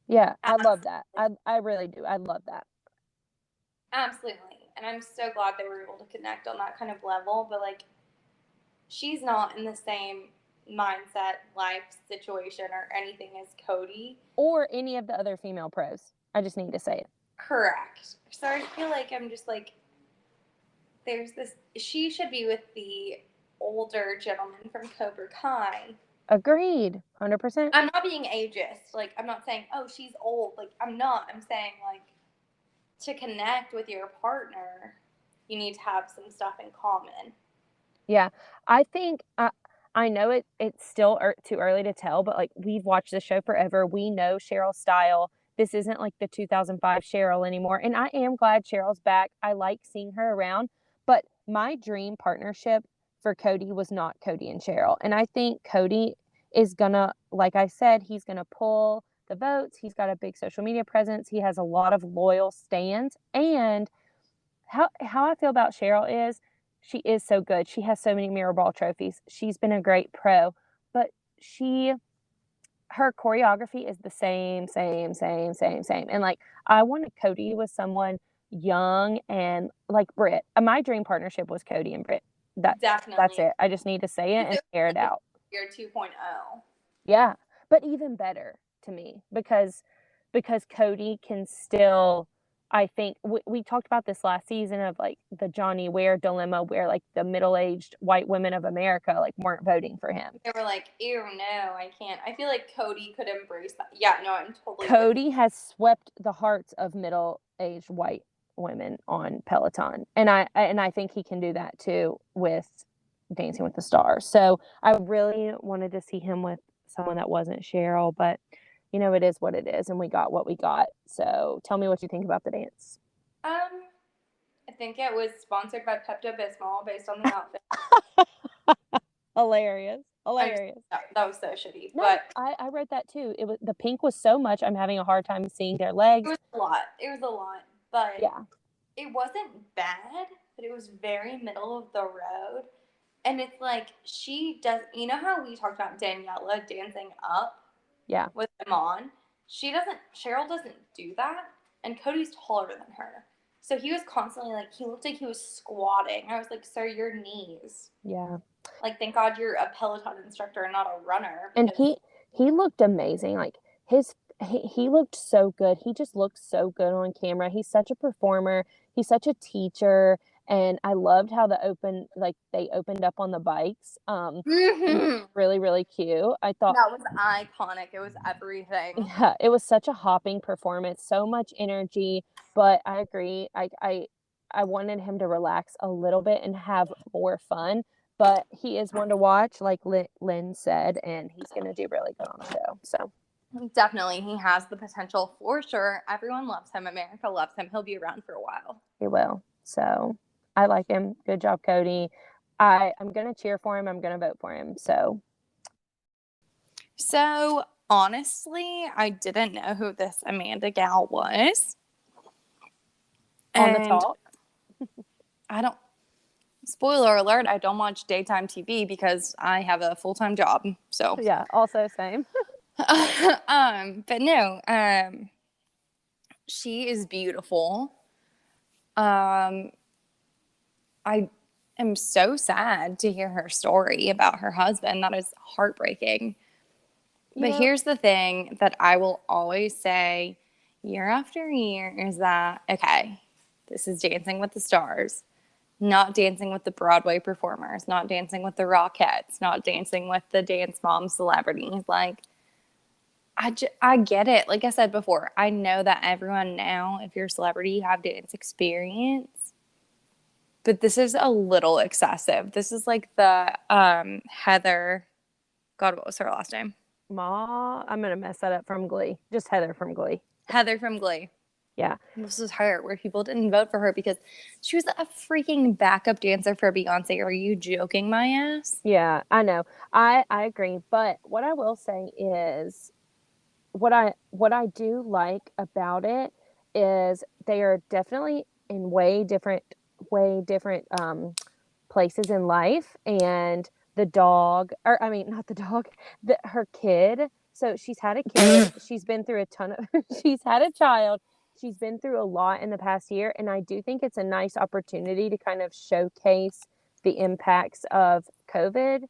[SPEAKER 1] Yeah, I love that. I really do. I love that.
[SPEAKER 2] Absolutely. And I'm so glad they were able to connect on that kind of level. But like she's not in the same mindset, life situation, or anything as Cody.
[SPEAKER 1] Or any of the other female pros. I just need to say it.
[SPEAKER 2] Correct. So I feel like I'm just like, there's this, she should be with the older gentleman from Cobra Kai.
[SPEAKER 1] Agreed. 100%.
[SPEAKER 2] I'm not being ageist. Like, I'm not saying, oh, she's old. Like, I'm not. I'm saying, like, to connect with your partner, you need to have some stuff in common.
[SPEAKER 1] Yeah. I think, I know it's still too early to tell, but, like, we've watched the show forever. We know Cheryl's style. This isn't, like, the 2005 Cheryl anymore, and I am glad Cheryl's back. I like seeing her around, but my dream partnership for Cody was not Cody and Cheryl, and I think Cody is gonna, like I said, he's gonna pull the votes. He's got a big social media presence. He has a lot of loyal stans, and how I feel about Cheryl is she is so good. She has so many mirror ball trophies. She's been a great pro, but her choreography is the same. And like, I wanted Cody with someone young and like Britt. My dream partnership was Cody and Britt.
[SPEAKER 2] Definitely.
[SPEAKER 1] That's it. I just need to say it and air it out.
[SPEAKER 2] You're 2.0.
[SPEAKER 1] Yeah, but even better to me because Cody can still, I think we talked about this last season of like the Johnny Ware dilemma where like the middle-aged white women of America like weren't voting for him.
[SPEAKER 2] They were like, ew, no, I can't. I feel like Cody could embrace that. Yeah, no, I'm totally.
[SPEAKER 1] Cody has swept the hearts of middle-aged white women on Peloton, and I think he can do that too with Dancing with the Stars. So I really wanted to see him with someone that wasn't Cheryl, but you know, it is what it is, and we got what we got. So tell me what you think about the dance.
[SPEAKER 2] I think it was sponsored by Pepto-Bismol based on the outfit.
[SPEAKER 1] Hilarious.
[SPEAKER 2] That was so shitty.
[SPEAKER 1] No,
[SPEAKER 2] but
[SPEAKER 1] I read that too. It was, the pink was so much, I'm having a hard time seeing their legs.
[SPEAKER 2] It was a lot. But
[SPEAKER 1] yeah,
[SPEAKER 2] it wasn't bad, but it was very middle of the road. And it's like she does, you know how we talked about Daniela dancing up?
[SPEAKER 1] Yeah.
[SPEAKER 2] With them on? Cheryl doesn't do that. And Cody's taller than her. So he was constantly like, he looked like he was squatting. I was like, sir, your knees.
[SPEAKER 1] Yeah.
[SPEAKER 2] Like, thank God you're a Peloton instructor and not a runner.
[SPEAKER 1] And he looked amazing. Like he looked so good. He just looked so good on camera. He's such a performer. He's such a teacher. And I loved how they opened up on the bikes. Really, really cute. I thought
[SPEAKER 2] that was iconic. It was everything.
[SPEAKER 1] Yeah, it was such a hopping performance, so much energy. But I agree. I wanted him to relax a little bit and have more fun. But he is one to watch, like Lynn said, and he's going to do really good on the show. So
[SPEAKER 2] definitely, he has the potential for sure. Everyone loves him. America loves him. He'll be around for a while.
[SPEAKER 1] He will. So I like him. Good job, Cody. I'm going to cheer for him. I'm going to vote for him.
[SPEAKER 2] So honestly, I didn't know who this Amanda gal was.
[SPEAKER 1] On the
[SPEAKER 2] And
[SPEAKER 1] talk.
[SPEAKER 2] I don't, spoiler alert, I don't watch daytime TV because I have a full-time job. So
[SPEAKER 1] Yeah, also same.
[SPEAKER 2] but no, she is beautiful. I am so sad to hear her story about her husband. That is heartbreaking. But here's the thing that I will always say year after year is that, okay, this is Dancing with the Stars, not Dancing with the Broadway performers, not Dancing with the Rockettes, not Dancing with the Dance Mom celebrities. Like, I get it. Like I said before, I know that everyone now, if you're a celebrity, you have dance experience. But this is a little excessive. This is like the Heather, God, what was her last name?
[SPEAKER 1] I'm going to mess that up from Glee. Just Heather from Glee.
[SPEAKER 2] Heather from Glee.
[SPEAKER 1] Yeah.
[SPEAKER 2] This was her, where people didn't vote for her because she was a freaking backup dancer for Beyonce. Are you joking my ass?
[SPEAKER 1] Yeah, I know. I agree. But what I will say is what I do like about it is they are definitely in way different places in life, and the dog, or I mean not the dog, her kid. So she's had a kid, she's been through a ton of she's had a child, she's been through a lot in the past year, and I do think it's a nice opportunity to kind of showcase the impacts of COVID.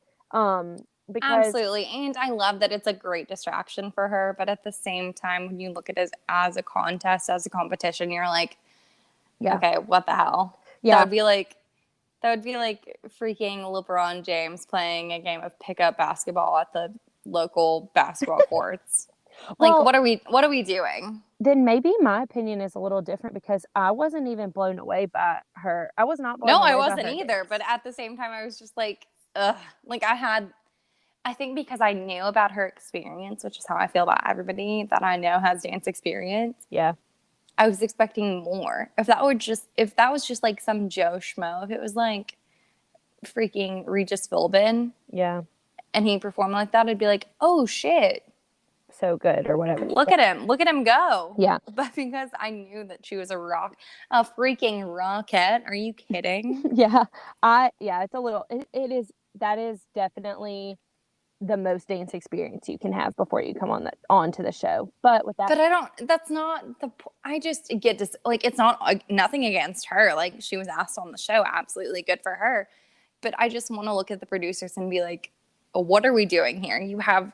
[SPEAKER 1] Because
[SPEAKER 2] Absolutely. And I love that it's a great distraction for her. But at the same time, when you look at it as a contest, as a competition, you're like,
[SPEAKER 1] yeah,
[SPEAKER 2] okay, what the hell?
[SPEAKER 1] yeah,
[SPEAKER 2] That would be like freaking LeBron James playing a game of pickup basketball at the local basketball courts. Like,
[SPEAKER 1] well,
[SPEAKER 2] what are we doing?
[SPEAKER 1] then maybe my opinion is a little different because I wasn't even blown away by her. I was not
[SPEAKER 2] No,
[SPEAKER 1] blown
[SPEAKER 2] I
[SPEAKER 1] away by
[SPEAKER 2] wasn't
[SPEAKER 1] her
[SPEAKER 2] either. But
[SPEAKER 1] dance.
[SPEAKER 2] at the same time, I was just like, ugh. Like I think because I knew about her experience, which is how I feel about everybody that I know has dance experience.
[SPEAKER 1] Yeah.
[SPEAKER 2] I was expecting more. If that was just like some Joe Schmo, if it was like freaking Regis Philbin,
[SPEAKER 1] Yeah.
[SPEAKER 2] and he performed like that, I'd be like, oh shit,
[SPEAKER 1] So good or whatever.
[SPEAKER 2] look at him go.
[SPEAKER 1] Yeah.
[SPEAKER 2] But because I knew that she was a freaking rocket, are you kidding?
[SPEAKER 1] Yeah. It's a little, that is definitely the most dance experience you can have before you come onto the show. But with that,
[SPEAKER 2] But I don't, that's not the, I just get this, like, it's not, nothing against her. Like, she was asked on the show, absolutely good for her. But I just want to look at the producers and be like, what are we doing here? You have,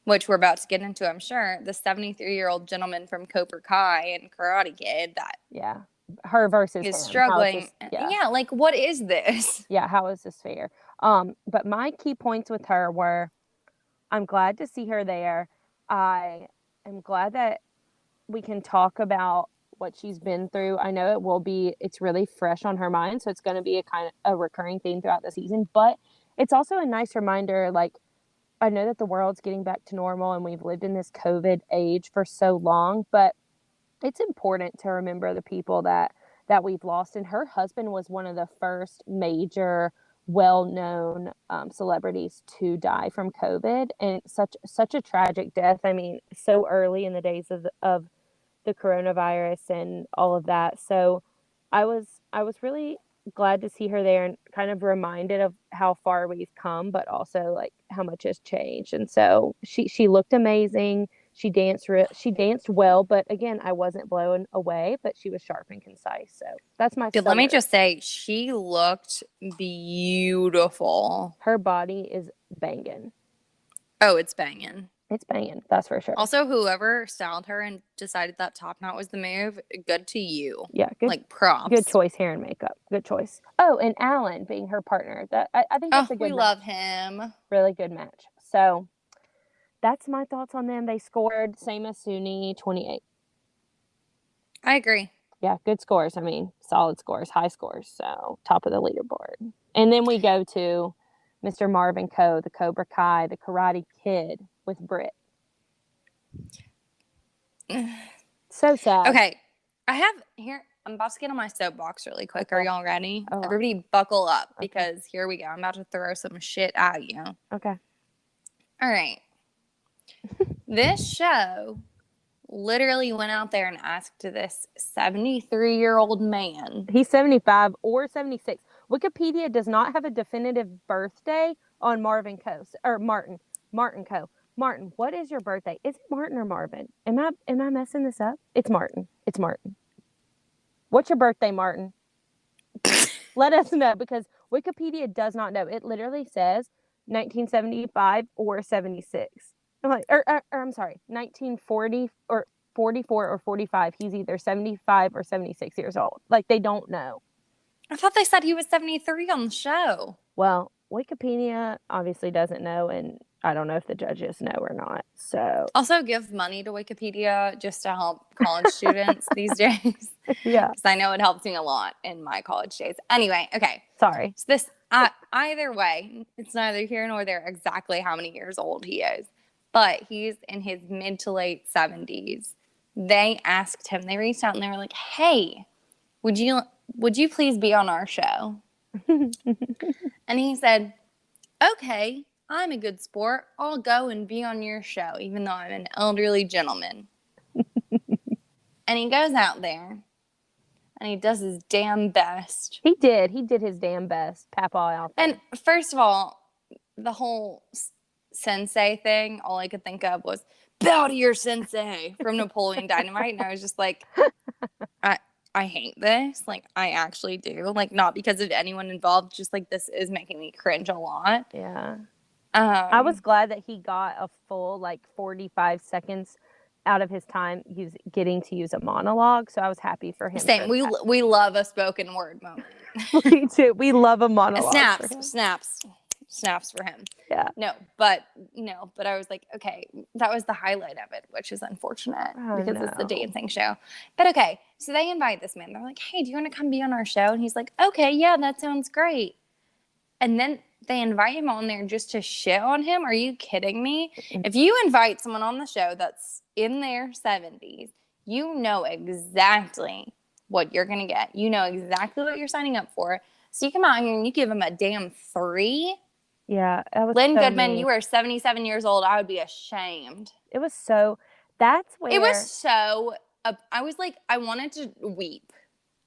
[SPEAKER 2] which we're about to get into, I'm sure, the 73-year-old gentleman from Cobra Kai and Karate Kid that
[SPEAKER 1] yeah, her versus
[SPEAKER 2] is
[SPEAKER 1] him. How is
[SPEAKER 2] struggling.
[SPEAKER 1] this? Yeah.
[SPEAKER 2] Yeah, like, what is this?
[SPEAKER 1] Yeah. How is this fair? But my key points with her were, I'm glad to see her there. I am glad that we can talk about what she's been through. I know it's really fresh on her mind, so it's going to be a kind of a recurring theme throughout the season, but it's also a nice reminder, like, I know that the world's getting back to normal and we've lived in this COVID age for so long, but it's important to remember the people that we've lost. And her husband was one of the first major well-known celebrities to die from COVID, and such a tragic death. I mean, so early in the days of the coronavirus and all of that. So I was really glad to see her there and kind of reminded of how far we've come, but also like how much has changed. And so she looked amazing. She danced well, but again, I wasn't blown away, but she was sharp and concise. So that's my
[SPEAKER 2] Dude, let me
[SPEAKER 1] summary.
[SPEAKER 2] just say, she looked beautiful.
[SPEAKER 1] Her body is banging.
[SPEAKER 2] Oh, it's banging.
[SPEAKER 1] It's banging. That's for sure.
[SPEAKER 2] Also, whoever styled her and decided that top knot was the move, good to you.
[SPEAKER 1] Yeah, good.
[SPEAKER 2] Like, props.
[SPEAKER 1] Good choice, hair and makeup. Good choice. Oh, and Alan being her partner. I think that's a good
[SPEAKER 2] we
[SPEAKER 1] match.
[SPEAKER 2] love him.
[SPEAKER 1] Really good match. So that's my thoughts on them. They scored same as Suni, 28.
[SPEAKER 2] I agree.
[SPEAKER 1] Yeah, good scores. I mean, solid scores, high scores. So top of the leaderboard. And then we go to Mr. Marvin Coe, the Cobra Kai, the Karate Kid with Britt. So sad.
[SPEAKER 2] Okay. I have here, I'm about to get on my soapbox really quick.
[SPEAKER 1] Okay.
[SPEAKER 2] Are y'all ready?
[SPEAKER 1] Oh.
[SPEAKER 2] Everybody buckle up
[SPEAKER 1] Okay.
[SPEAKER 2] because here we go. I'm about to throw some shit at you.
[SPEAKER 1] Okay.
[SPEAKER 2] All right. This show literally went out there and asked this 73-year-old man.
[SPEAKER 1] He's 75 or 76. Wikipedia does not have a definitive birthday on Marvin Coe or Martin Coe. Martin, what is your birthday? Is it Martin or Marvin? Am I messing this up? It's Martin. It's Martin. What's your birthday, Martin? Let us know because Wikipedia does not know. It literally says 1975 or 76. I'm like, or I'm sorry, 1940 or 44 or 45. He's either 75 or 76 years old. Like, they don't know.
[SPEAKER 2] I thought they said he was 73 on the show.
[SPEAKER 1] Well, Wikipedia obviously doesn't know, and I don't know if the judges know or not. So
[SPEAKER 2] also give money to Wikipedia just to help college students these days.
[SPEAKER 1] Yeah.
[SPEAKER 2] Because I know it helps me a lot in my college days. Anyway, okay.
[SPEAKER 1] Sorry.
[SPEAKER 2] So this, either way, it's neither here nor there exactly how many years old he is. But he's in his mid to late 70s. They asked him, they reached out and they were like, hey, would you please be on our show? And he said, okay, I'm a good sport. I'll go and be on your show, even though I'm an elderly gentleman. And he goes out there and he does his damn best.
[SPEAKER 1] He did his damn best. Papa out there.
[SPEAKER 2] And first of all, the whole sensei thing, all I could think of was bow to your sensei from Napoleon Dynamite. And I was just like, I hate this. Like, I actually do. Like, not because of anyone involved. Just like, this is making me cringe a lot.
[SPEAKER 1] Yeah. I was glad that he got a full, like, 45 seconds out of his time getting to use a monologue. So I was happy for him.
[SPEAKER 2] Same. We love a spoken word moment.
[SPEAKER 1] We do. We love a monologue.
[SPEAKER 2] Snaps for him.
[SPEAKER 1] Yeah.
[SPEAKER 2] No, but I was like, okay, that was the highlight of it, which is unfortunate because it's the dancing show. But okay, so they invite this man. They're like, hey, do you want to come be on our show? And he's like, okay, yeah, that sounds great. And then they invite him on there just to shit on him. Are you kidding me? If you invite someone on the show that's in their 70s, you know exactly what you're going to get. You know exactly what you're signing up for. So you come out here and you give him a damn 3.
[SPEAKER 1] Yeah.
[SPEAKER 2] Lynn Goodman, you are 77 years old. I would be ashamed.
[SPEAKER 1] It was so, that's where.
[SPEAKER 2] It was so, I was like, I wanted to weep.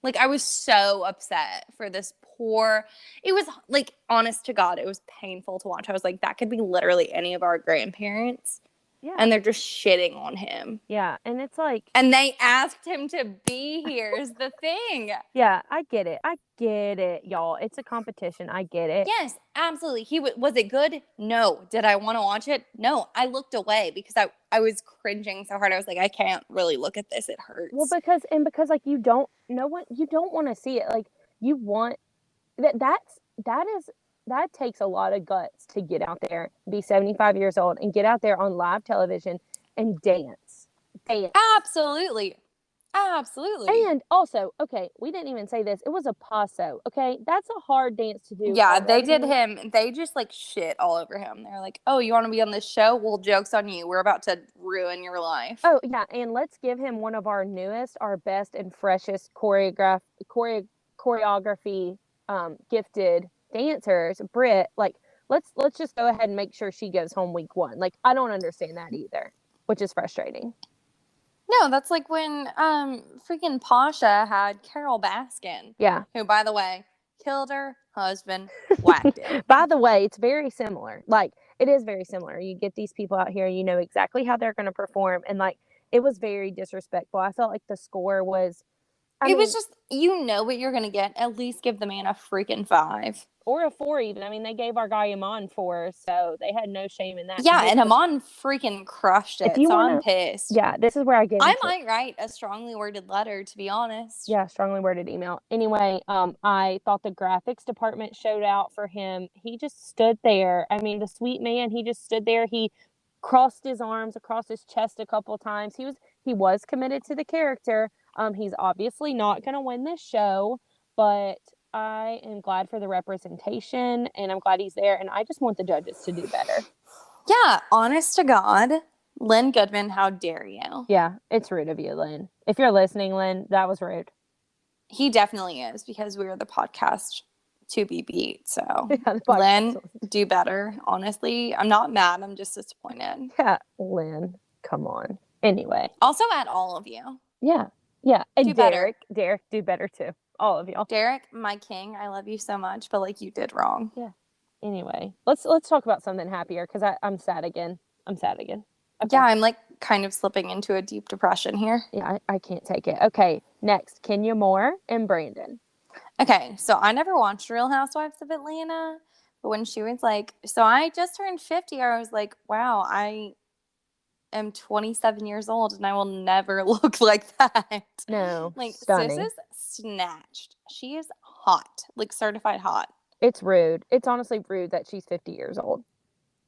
[SPEAKER 2] Like, I was so upset for this poor, it was like, honest to God, it was painful to watch. I was like, that could be literally any of our grandparents. Yeah. And they're just shitting on him.
[SPEAKER 1] Yeah. And it's like.
[SPEAKER 2] And they asked him to be here is the thing.
[SPEAKER 1] Yeah, I get it, y'all. It's a competition. I get it.
[SPEAKER 2] Yes, absolutely. Was it good? No. Did I want to watch it? No. I looked away because I was cringing so hard. I was like, I can't really look at this. It hurts.
[SPEAKER 1] Well, because like you don't want to see it. Like, you want that takes a lot of guts to get out there, be 75 years old, and get out there on live television and dance.
[SPEAKER 2] Absolutely. Absolutely.
[SPEAKER 1] And also, okay, we didn't even say this. It was a paso, okay? That's a hard dance to do.
[SPEAKER 2] Yeah, they did him. They just, like, shit all over him. They're like, oh, you want to be on this show? Well, joke's on you. We're about to ruin your life.
[SPEAKER 1] Oh, yeah, and let's give him one of our newest, our best and freshest choreography gifted dancers, Britt. Like, let's just go ahead and make sure she goes home week 1. Like, I don't understand that either, which is frustrating.
[SPEAKER 2] No, that's like when freaking Pasha had Carol Baskin.
[SPEAKER 1] Yeah.
[SPEAKER 2] Who, by the way, killed her husband, whacked it.
[SPEAKER 1] By the way, it's very similar. Like, it is very similar. You get these people out here, you know exactly how they're going to perform. And, like, it was very disrespectful. I felt like the score was...
[SPEAKER 2] It was just, you know what you're going to get. At least give the man a freaking 5.
[SPEAKER 1] Or a 4 even. I mean, they gave our guy Iman 4, so they had no shame in that.
[SPEAKER 2] Yeah, and Iman freaking crushed it, I'm pissed.
[SPEAKER 1] Yeah, this is where I get
[SPEAKER 2] I might write a strongly worded letter, to be honest.
[SPEAKER 1] Yeah, strongly worded email. Anyway, I thought the graphics department showed out for him. He just stood there. I mean, the sweet man, he just stood there. He crossed his arms across his chest a couple of times. He was committed to the character. He's obviously not going to win this show, but I am glad for the representation, and I'm glad he's there, and I just want the judges to do better.
[SPEAKER 2] Yeah, honest to God, Lynn Goodman, how dare you?
[SPEAKER 1] Yeah, it's rude of you, Lynn. If you're listening, Lynn, that was rude.
[SPEAKER 2] He definitely is, because we are the podcast to be beat. So,
[SPEAKER 1] Yeah, the
[SPEAKER 2] Lynn,
[SPEAKER 1] podcast.
[SPEAKER 2] do better. Honestly, I'm not mad. I'm just disappointed.
[SPEAKER 1] Yeah, Lynn, come on. Anyway,
[SPEAKER 2] Also, at all of you,
[SPEAKER 1] yeah, yeah.
[SPEAKER 2] do
[SPEAKER 1] And
[SPEAKER 2] better.
[SPEAKER 1] Derek, do better too. All of y'all.
[SPEAKER 2] Derek, my king, I love you so much, but like, you did wrong.
[SPEAKER 1] Yeah. Anyway, let's talk about something happier because I'm sad again. I'm sad again. Okay.
[SPEAKER 2] Yeah, I'm like kind of slipping into a deep depression here.
[SPEAKER 1] Yeah, I can't take it. Okay, next, Kenya Moore and Brandon.
[SPEAKER 2] Okay, so I never watched Real Housewives of Atlanta, but when she was like, so I just turned 50, I was like, wow, I am 27 years old and I will never look like that.
[SPEAKER 1] No,
[SPEAKER 2] Like, sis
[SPEAKER 1] stunning.
[SPEAKER 2] is snatched. She is hot, like certified hot.
[SPEAKER 1] It's rude. It's honestly rude that she's 50 years old.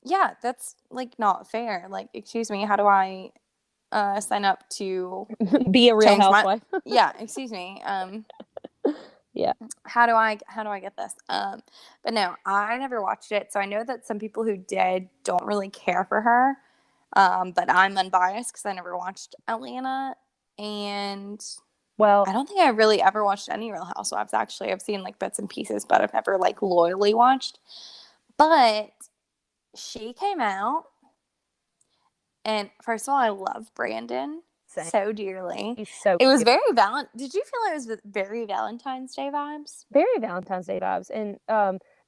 [SPEAKER 2] Yeah, that's like not fair. Like, excuse me, how do I sign up to
[SPEAKER 1] Be a real
[SPEAKER 2] change my
[SPEAKER 1] housewife.
[SPEAKER 2] yeah, excuse me.
[SPEAKER 1] Yeah.
[SPEAKER 2] How do I get this? But no, I never watched it, so I know that some people who did don't really care for her. But I'm unbiased because I never watched Atlanta, and
[SPEAKER 1] Well,
[SPEAKER 2] I don't think I really ever watched any Real Housewives. Actually, I've seen like bits and pieces, but I've never like loyally watched. But she came out, and first of all, I love Brandon
[SPEAKER 1] same.
[SPEAKER 2] so dearly.
[SPEAKER 1] He's so
[SPEAKER 2] It was
[SPEAKER 1] cute.
[SPEAKER 2] very Did you feel it was very Valentine's Day vibes?
[SPEAKER 1] Very Valentine's Day vibes. And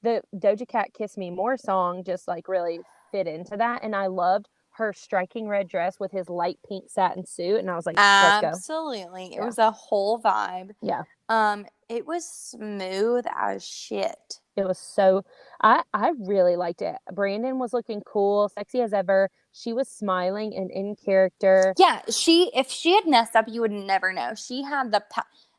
[SPEAKER 1] the Doja Cat Kiss Me More song just like really fit into that. And I loved her striking red dress with his light pink satin suit. And I was like, let's go.
[SPEAKER 2] Absolutely. It
[SPEAKER 1] Yeah.
[SPEAKER 2] was a whole vibe.
[SPEAKER 1] Yeah.
[SPEAKER 2] It was smooth as shit.
[SPEAKER 1] It was so I really liked it. Brandon was looking cool, sexy as ever. She was smiling and in character.
[SPEAKER 2] Yeah, if she had messed up, you would never know. She had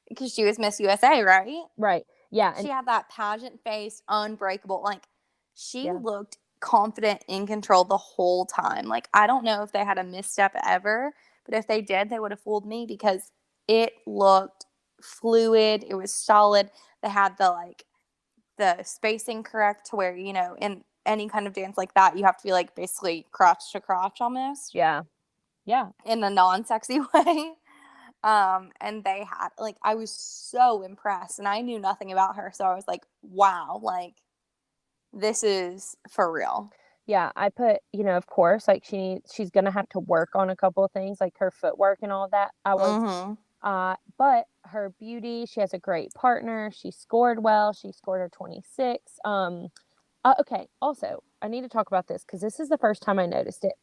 [SPEAKER 2] because she was Miss USA, right?
[SPEAKER 1] Right. Yeah.
[SPEAKER 2] She had that pageant face, unbreakable. Like, she
[SPEAKER 1] Yeah.
[SPEAKER 2] looked confident, in control the whole time. Like, I don't know if they had a misstep ever, but if they did, they would have fooled me because it looked fluid. It was solid. They had the spacing correct to where, in any kind of dance like that, you have to be like basically crotch to crotch almost.
[SPEAKER 1] Yeah. Yeah.
[SPEAKER 2] In a non-sexy way. And they had I was so impressed, and I knew nothing about her, so I was like, wow, like, this is for real.
[SPEAKER 1] Yeah, I put, of course, like she's gonna have to work on a couple of things, like her footwork and all of that. But her beauty, she has a great partner. She scored well. She scored her 26. Okay. Also, I need to talk about this because this is the first time I noticed it.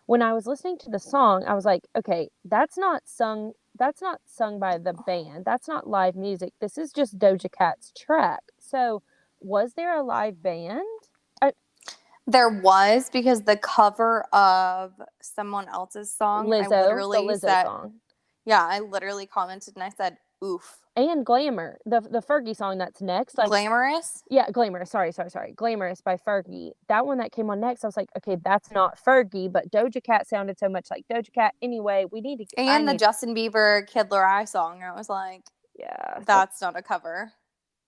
[SPEAKER 1] When I was listening to the song, I was like, okay, that's not sung. That's not sung by the band. That's not live music. This is just Doja Cat's track. So, was there a live band?
[SPEAKER 2] There was, because the cover of someone else's song,
[SPEAKER 1] Lizzo, the Lizzo song.
[SPEAKER 2] Yeah, I literally commented and I said, oof.
[SPEAKER 1] And Glamour, the Fergie song that's next. Like,
[SPEAKER 2] Glamorous?
[SPEAKER 1] Yeah, Glamorous. Sorry. Glamorous by Fergie. That one that came on next, I was like, okay, that's not Fergie, but Doja Cat sounded so much like Doja Cat. Anyway, we need to.
[SPEAKER 2] And the Justin Bieber Kid Laroi song, I was like,
[SPEAKER 1] yeah,
[SPEAKER 2] that's not a cover.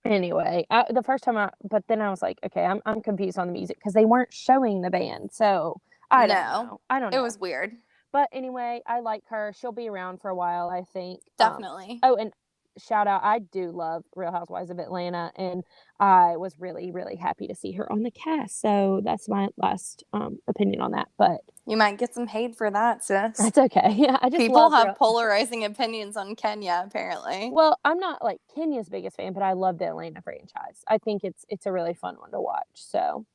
[SPEAKER 1] Anyway, the first time but then I was like, okay, I'm confused on the music because they weren't showing the band, so I don't know.
[SPEAKER 2] It was weird.
[SPEAKER 1] But anyway, I like her. She'll be around for a while, I think.
[SPEAKER 2] Definitely.
[SPEAKER 1] And shout out, I do love Real Housewives of Atlanta, and I was really, really happy to see her on the cast. So that's my last opinion on that. But
[SPEAKER 2] you might get some hate for that, sis.
[SPEAKER 1] That's okay. Yeah, I just
[SPEAKER 2] people have polarizing opinions on Kenya, apparently.
[SPEAKER 1] Well, I'm not like Kenya's biggest fan, but I love the Atlanta franchise. I think it's a really fun one to watch. So,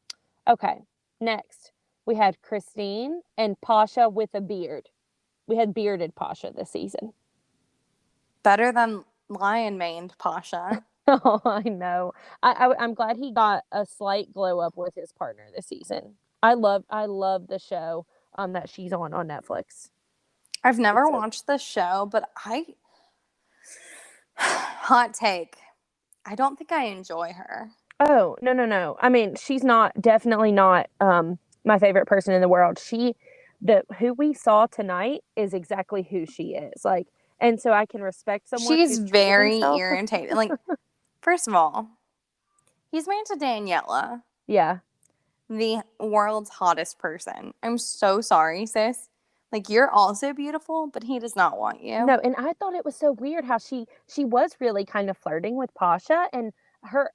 [SPEAKER 1] okay, next we had Christine and Pasha with a beard. We had bearded Pasha this season.
[SPEAKER 2] Better than lion maned Pasha.
[SPEAKER 1] Oh, I know. I'm glad he got a slight glow up with his partner this season. I love the show that she's on Netflix.
[SPEAKER 2] I've never watched the show, but hot take, I don't think I enjoy her.
[SPEAKER 1] Oh, no. I mean, she's definitely not my favorite person in the world. Who we saw tonight is exactly who she is. Like, and so I can respect someone.
[SPEAKER 2] She's very irritating. Like, first of all, he's married to Daniela.
[SPEAKER 1] Yeah.
[SPEAKER 2] The world's hottest person. I'm so sorry, sis. Like, you're also beautiful, but he does not want you.
[SPEAKER 1] No, and I thought it was so weird how she was really kind of flirting with Pasha, and her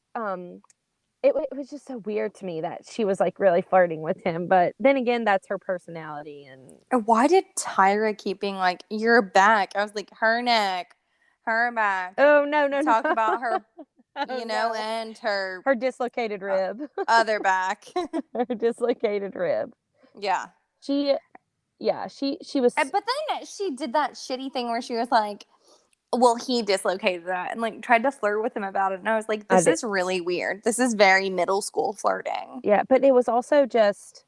[SPEAKER 1] it was just so weird to me that she was like really flirting with him. But then again, that's her personality. And
[SPEAKER 2] Why did Tyra keep being like, your back? I was like, her neck, her back.
[SPEAKER 1] oh no, no, no.
[SPEAKER 2] Talk about her,
[SPEAKER 1] Oh no.
[SPEAKER 2] and her
[SPEAKER 1] Her dislocated rib.
[SPEAKER 2] other back.
[SPEAKER 1] Her dislocated rib.
[SPEAKER 2] Yeah.
[SPEAKER 1] She was.
[SPEAKER 2] But then she did that shitty thing where she was like, well, he dislocated that and like tried to flirt with him about it. And I was like, this is really weird. This is very middle school flirting.
[SPEAKER 1] Yeah, but it was also just,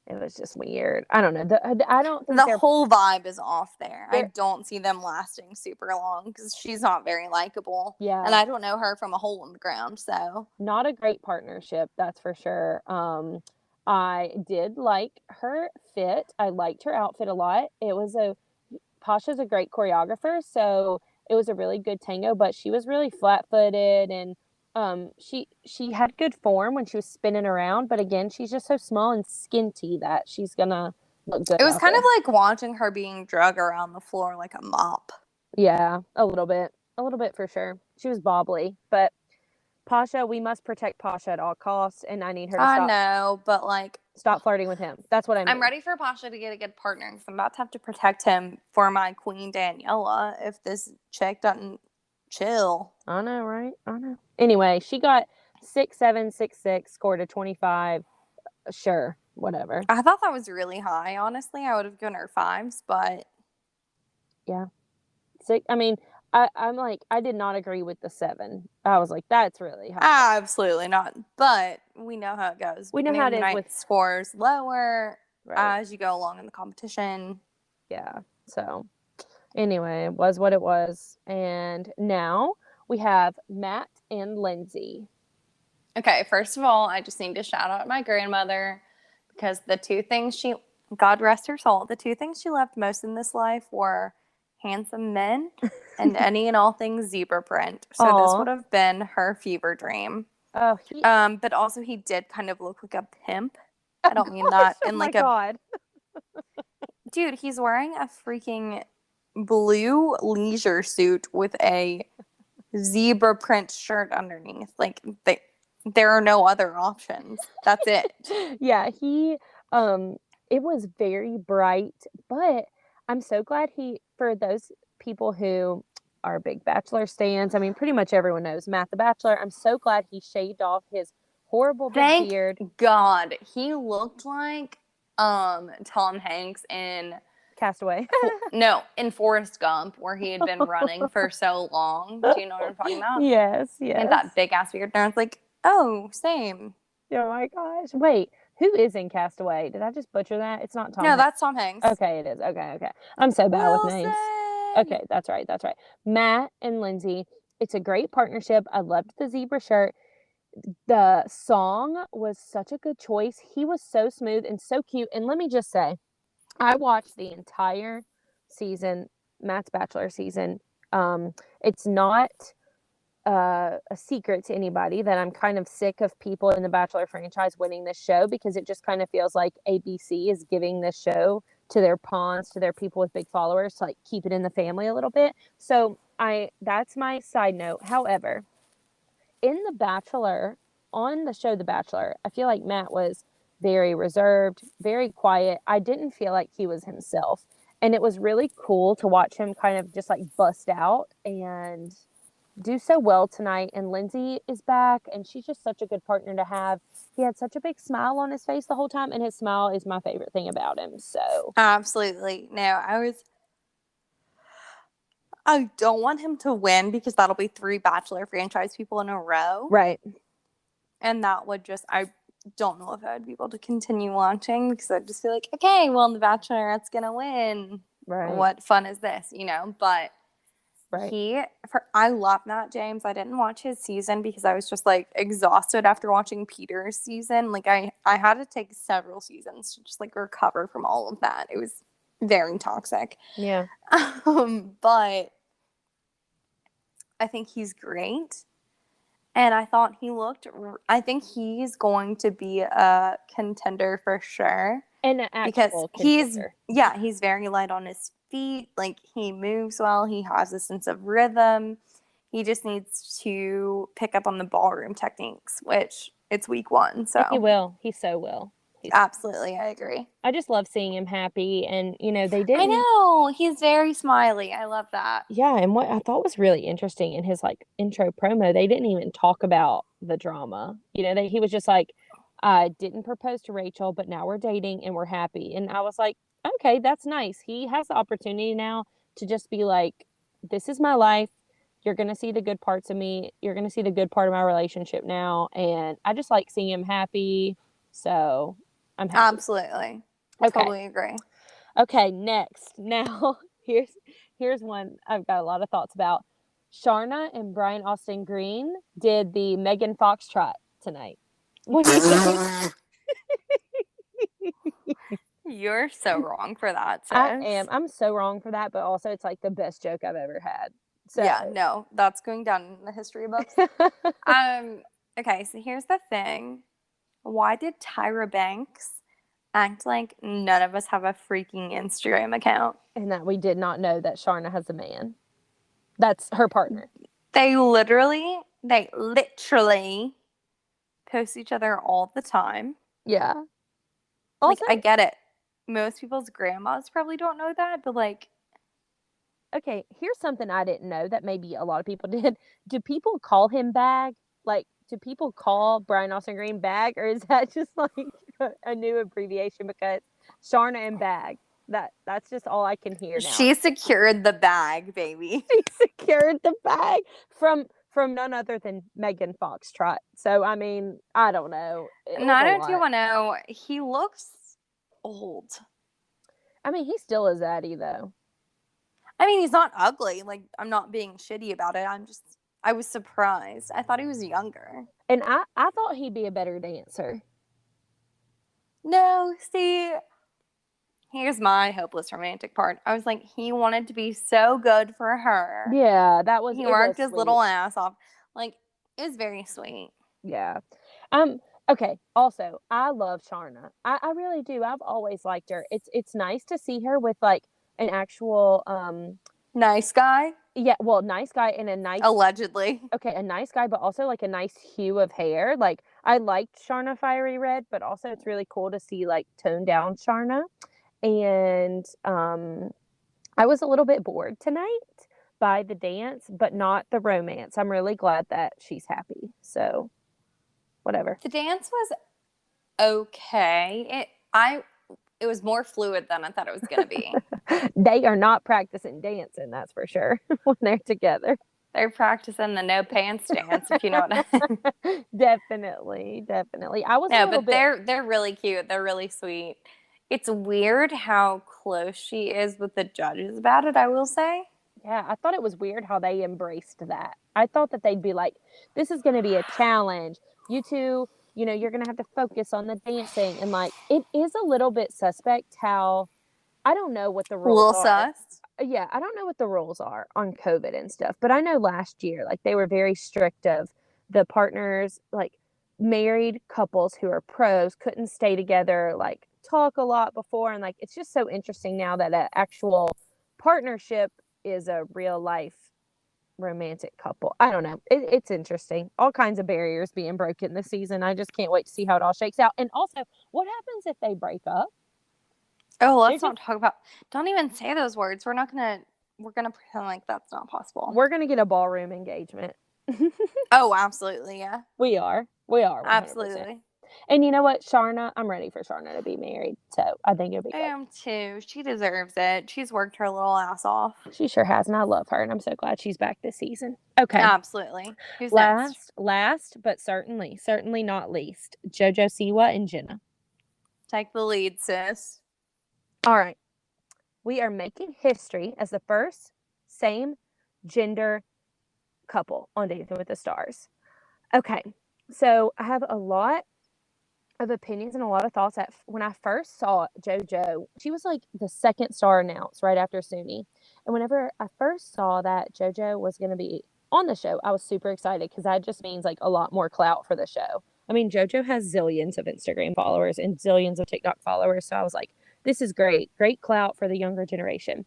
[SPEAKER 1] it was just weird. I don't know. I don't think
[SPEAKER 2] the whole vibe is off there. I don't see them lasting super long because she's not very likable.
[SPEAKER 1] Yeah.
[SPEAKER 2] And I don't know her from a hole in the ground, so.
[SPEAKER 1] Not a great partnership, that's for sure. I did like her fit. I liked her outfit a lot. Pasha's a great choreographer, so it was a really good tango, but she was really flat-footed, and she had good form when she was spinning around, but again, she's just so small and skinty that she's gonna look good.
[SPEAKER 2] It was kind of like watching her being drug around the floor like a mop.
[SPEAKER 1] Yeah, a little bit for sure. She was bobbly, but Pasha, we must protect Pasha at all costs, and I need her to stop.
[SPEAKER 2] I know, but like,
[SPEAKER 1] stop flirting with him. That's what I mean.
[SPEAKER 2] I'm ready for Pasha to get a good partner because I'm about to have to protect him for my queen Daniela if this chick doesn't chill.
[SPEAKER 1] I know, right? I know. Anyway, she got 6'7", 6'6", scored a 25. Sure, whatever.
[SPEAKER 2] I thought that was really high. Honestly, I would have given her 5s, but
[SPEAKER 1] yeah, 6. I mean, I'm like, I did not agree with the 7. I was like, that's really high.
[SPEAKER 2] Absolutely not. But we know how it goes.
[SPEAKER 1] We know how it is with
[SPEAKER 2] scores lower as you go along in the competition.
[SPEAKER 1] Yeah. So anyway, it was what it was. And now we have Matt and Lindsay.
[SPEAKER 2] Okay, first of all, I just need to shout out my grandmother because the two things God rest her soul, the two things she loved most in this life were handsome men and any and all things zebra print. So this would have been her fever dream.
[SPEAKER 1] Oh,
[SPEAKER 2] but also he did kind of look like a pimp. I don't mean that in like
[SPEAKER 1] God.
[SPEAKER 2] Dude, he's wearing a freaking blue leisure suit with a zebra print shirt underneath. Like there are no other options. That's it.
[SPEAKER 1] Yeah, it was very bright, but I'm so glad for those people who are big Bachelor stans, I mean, pretty much everyone knows Matt the Bachelor. I'm so glad he shaved off his horrible big beard.
[SPEAKER 2] Thank God. He looked like Tom Hanks in
[SPEAKER 1] Castaway.
[SPEAKER 2] No, in Forrest Gump, where he had been running for so long. Do you know what I'm talking about?
[SPEAKER 1] Yes.
[SPEAKER 2] And that big ass beard. And I was like, oh, same.
[SPEAKER 1] Oh my gosh. Wait, who is in Castaway? Did I just butcher that? It's not Tom
[SPEAKER 2] Hanks. No, that's Tom Hanks.
[SPEAKER 1] Okay, it is. Okay. I'm so bad with names. Okay, that's right. Matt and Lindsay, it's a great partnership. I loved the zebra shirt. The song was such a good choice. He was so smooth and so cute. And let me just say, I watched the entire season, Matt's Bachelor season. It's not a secret to anybody that I'm kind of sick of people in the Bachelor franchise winning this show, because it just kind of feels like ABC is giving this show to their pawns, to their people with big followers, to like keep it in the family a little bit. So that's my side note. However, in The Bachelor, on the show The Bachelor, I feel like Matt was very reserved, very quiet. I didn't feel like he was himself. And it was really cool to watch him kind of just like bust out and do so well tonight. And Lindsay is back, and she's just such a good partner to have. He had such a big smile on his face the whole time, and his smile is my favorite thing about him. So
[SPEAKER 2] absolutely. No, I don't want him to win because that'll be 3 Bachelor franchise people in a row.
[SPEAKER 1] Right.
[SPEAKER 2] And that would I don't know if I would be able to continue watching because I'd just feel like, okay, well, The Bachelorette's going to win.
[SPEAKER 1] Right.
[SPEAKER 2] What fun is this, But
[SPEAKER 1] right.
[SPEAKER 2] I love Matt James. I didn't watch his season because I was just like exhausted after watching Peter's season. Like I had to take several seasons to just like recover from all of that. It was very toxic.
[SPEAKER 1] Yeah.
[SPEAKER 2] But I think he's great. And I thought I think he's going to be a contender for sure.
[SPEAKER 1] And an
[SPEAKER 2] because
[SPEAKER 1] actual contender.
[SPEAKER 2] he's very light on his feet. Like, he moves well. He has a sense of rhythm. He just needs to pick up on the ballroom techniques, which it's week 1.
[SPEAKER 1] And he
[SPEAKER 2] So
[SPEAKER 1] will. He so will.
[SPEAKER 2] absolutely, I agree.
[SPEAKER 1] I just love seeing him happy. And, they
[SPEAKER 2] I
[SPEAKER 1] didn't.
[SPEAKER 2] know. He's very smiley. I love that.
[SPEAKER 1] Yeah. And what I thought was really interesting in his like intro promo, they didn't even talk about the drama. He was just like, I didn't propose to Rachel, but now we're dating and we're happy. And I was like, okay, that's nice. He has the opportunity now to just be like, this is my life. You're going to see the good parts of me. You're going to see the good part of my relationship now. And I just like seeing him happy. So I'm happy.
[SPEAKER 2] Absolutely.
[SPEAKER 1] Okay.
[SPEAKER 2] Totally agree.
[SPEAKER 1] Okay, next. Now, here's one I've got a lot of thoughts about. Sharna and Brian Austin Green did the Megan Foxtrot tonight. What do you think?
[SPEAKER 2] You're so wrong for that, sis.
[SPEAKER 1] I am. I'm so wrong for that, but also it's like the best joke I've ever had. So
[SPEAKER 2] yeah, no, that's going down in the history books. Okay, so here's the thing. Why did Tyra Banks act like none of us have a freaking Instagram account?
[SPEAKER 1] And that we did not know that Sharna has a man. That's her partner.
[SPEAKER 2] They literally post each other all the time.
[SPEAKER 1] Yeah.
[SPEAKER 2] Also, like, I get it. Most people's grandmas probably don't know that, but like,
[SPEAKER 1] okay, here's something I didn't know that maybe a lot of people did. Do people call him Bag? Like, do people call Brian Austin Green Bag, or is that just like a new abbreviation because Sharna and Bag? That's just all I can hear now.
[SPEAKER 2] She secured the bag, baby.
[SPEAKER 1] She secured the bag from none other than Megan Foxtrot. So I mean, I don't know.
[SPEAKER 2] Not only do I know, he looks old.
[SPEAKER 1] I mean, he still is Zaddy though.
[SPEAKER 2] I mean, he's not ugly. Like, I'm not being shitty about it. I was surprised. I thought he was younger.
[SPEAKER 1] And I thought he'd be a better dancer.
[SPEAKER 2] No, see, here's my hopeless romantic part. I was like, he wanted to be so good for her.
[SPEAKER 1] Yeah,
[SPEAKER 2] he worked his little ass off. Like, it was very sweet.
[SPEAKER 1] Yeah. Okay. Also, I love Sharna. I really do. I've always liked her. It's nice to see her with like an actual
[SPEAKER 2] nice guy.
[SPEAKER 1] Yeah, well, nice guy and a nice
[SPEAKER 2] allegedly.
[SPEAKER 1] Okay, a nice guy, but also like a nice hue of hair. Like I liked Sharna Fiery Red, but also it's really cool to see like toned down Sharna. And I was a little bit bored tonight by the dance, but not the romance. I'm really glad that she's happy. So whatever.
[SPEAKER 2] The dance was okay. It was more fluid than I thought it was going to be.
[SPEAKER 1] They are not practicing dancing, that's for sure, when they're together.
[SPEAKER 2] They're practicing the no pants dance, if you know what I mean.
[SPEAKER 1] Definitely. I was
[SPEAKER 2] they're really cute. They're really sweet. It's weird how close she is with the judges about it, I will say.
[SPEAKER 1] Yeah, I thought it was weird how they embraced that. I thought that they'd be like, this is going to be a challenge. You two, you're going to have to focus on the dancing. And like, it is a little bit suspect how, I don't know what the rules are.
[SPEAKER 2] Sus.
[SPEAKER 1] Yeah, I don't know what the rules are on COVID and stuff. But I know last year, like, they were very strict of the partners, like, married couples who are pros couldn't stay together, like, talk a lot before. And like, it's just so interesting now that an actual partnership is a real life romantic couple. I don't know. It's interesting. All kinds of barriers being broken this season. I just can't wait to see how it all shakes out. And also, what happens if they break up?
[SPEAKER 2] Oh, let's not talk about. Don't even say those words. We're gonna pretend like that's not possible.
[SPEAKER 1] We're gonna get a ballroom engagement.
[SPEAKER 2] Oh, absolutely, yeah.
[SPEAKER 1] We are 100%.
[SPEAKER 2] Absolutely.
[SPEAKER 1] And you know what, Sharna, I'm ready for Sharna to be married. So I think it'll be good.
[SPEAKER 2] I am too. She deserves it. She's worked her little ass off.
[SPEAKER 1] She sure has, and I love her, and I'm so glad she's back this season. Okay.
[SPEAKER 2] Absolutely. Who's next?
[SPEAKER 1] Last, but certainly not least, JoJo Siwa and Jenna.
[SPEAKER 2] Take the lead, sis.
[SPEAKER 1] All right. We are making history as the first same gender couple on Dancing with the Stars. Okay. So I have a lot of opinions and a lot of thoughts. When I first saw JoJo, she was like the second star announced right after Suni. And whenever I first saw that JoJo was going to be on the show, I was super excited because that just means like a lot more clout for the show. I mean, JoJo has zillions of Instagram followers and zillions of TikTok followers. So I was like, this is great. Great clout for the younger generation.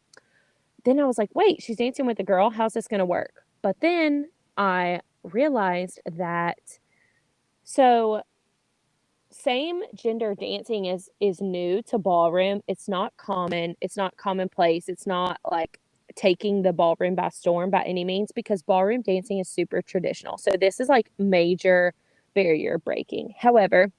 [SPEAKER 1] Then I was like, wait, she's dancing with a girl. How's this going to work? But then I realized that so same gender dancing is new to ballroom. It's not common. It's not commonplace. It's not like taking the ballroom by storm by any means because ballroom dancing is super traditional. So this is like major barrier breaking. However,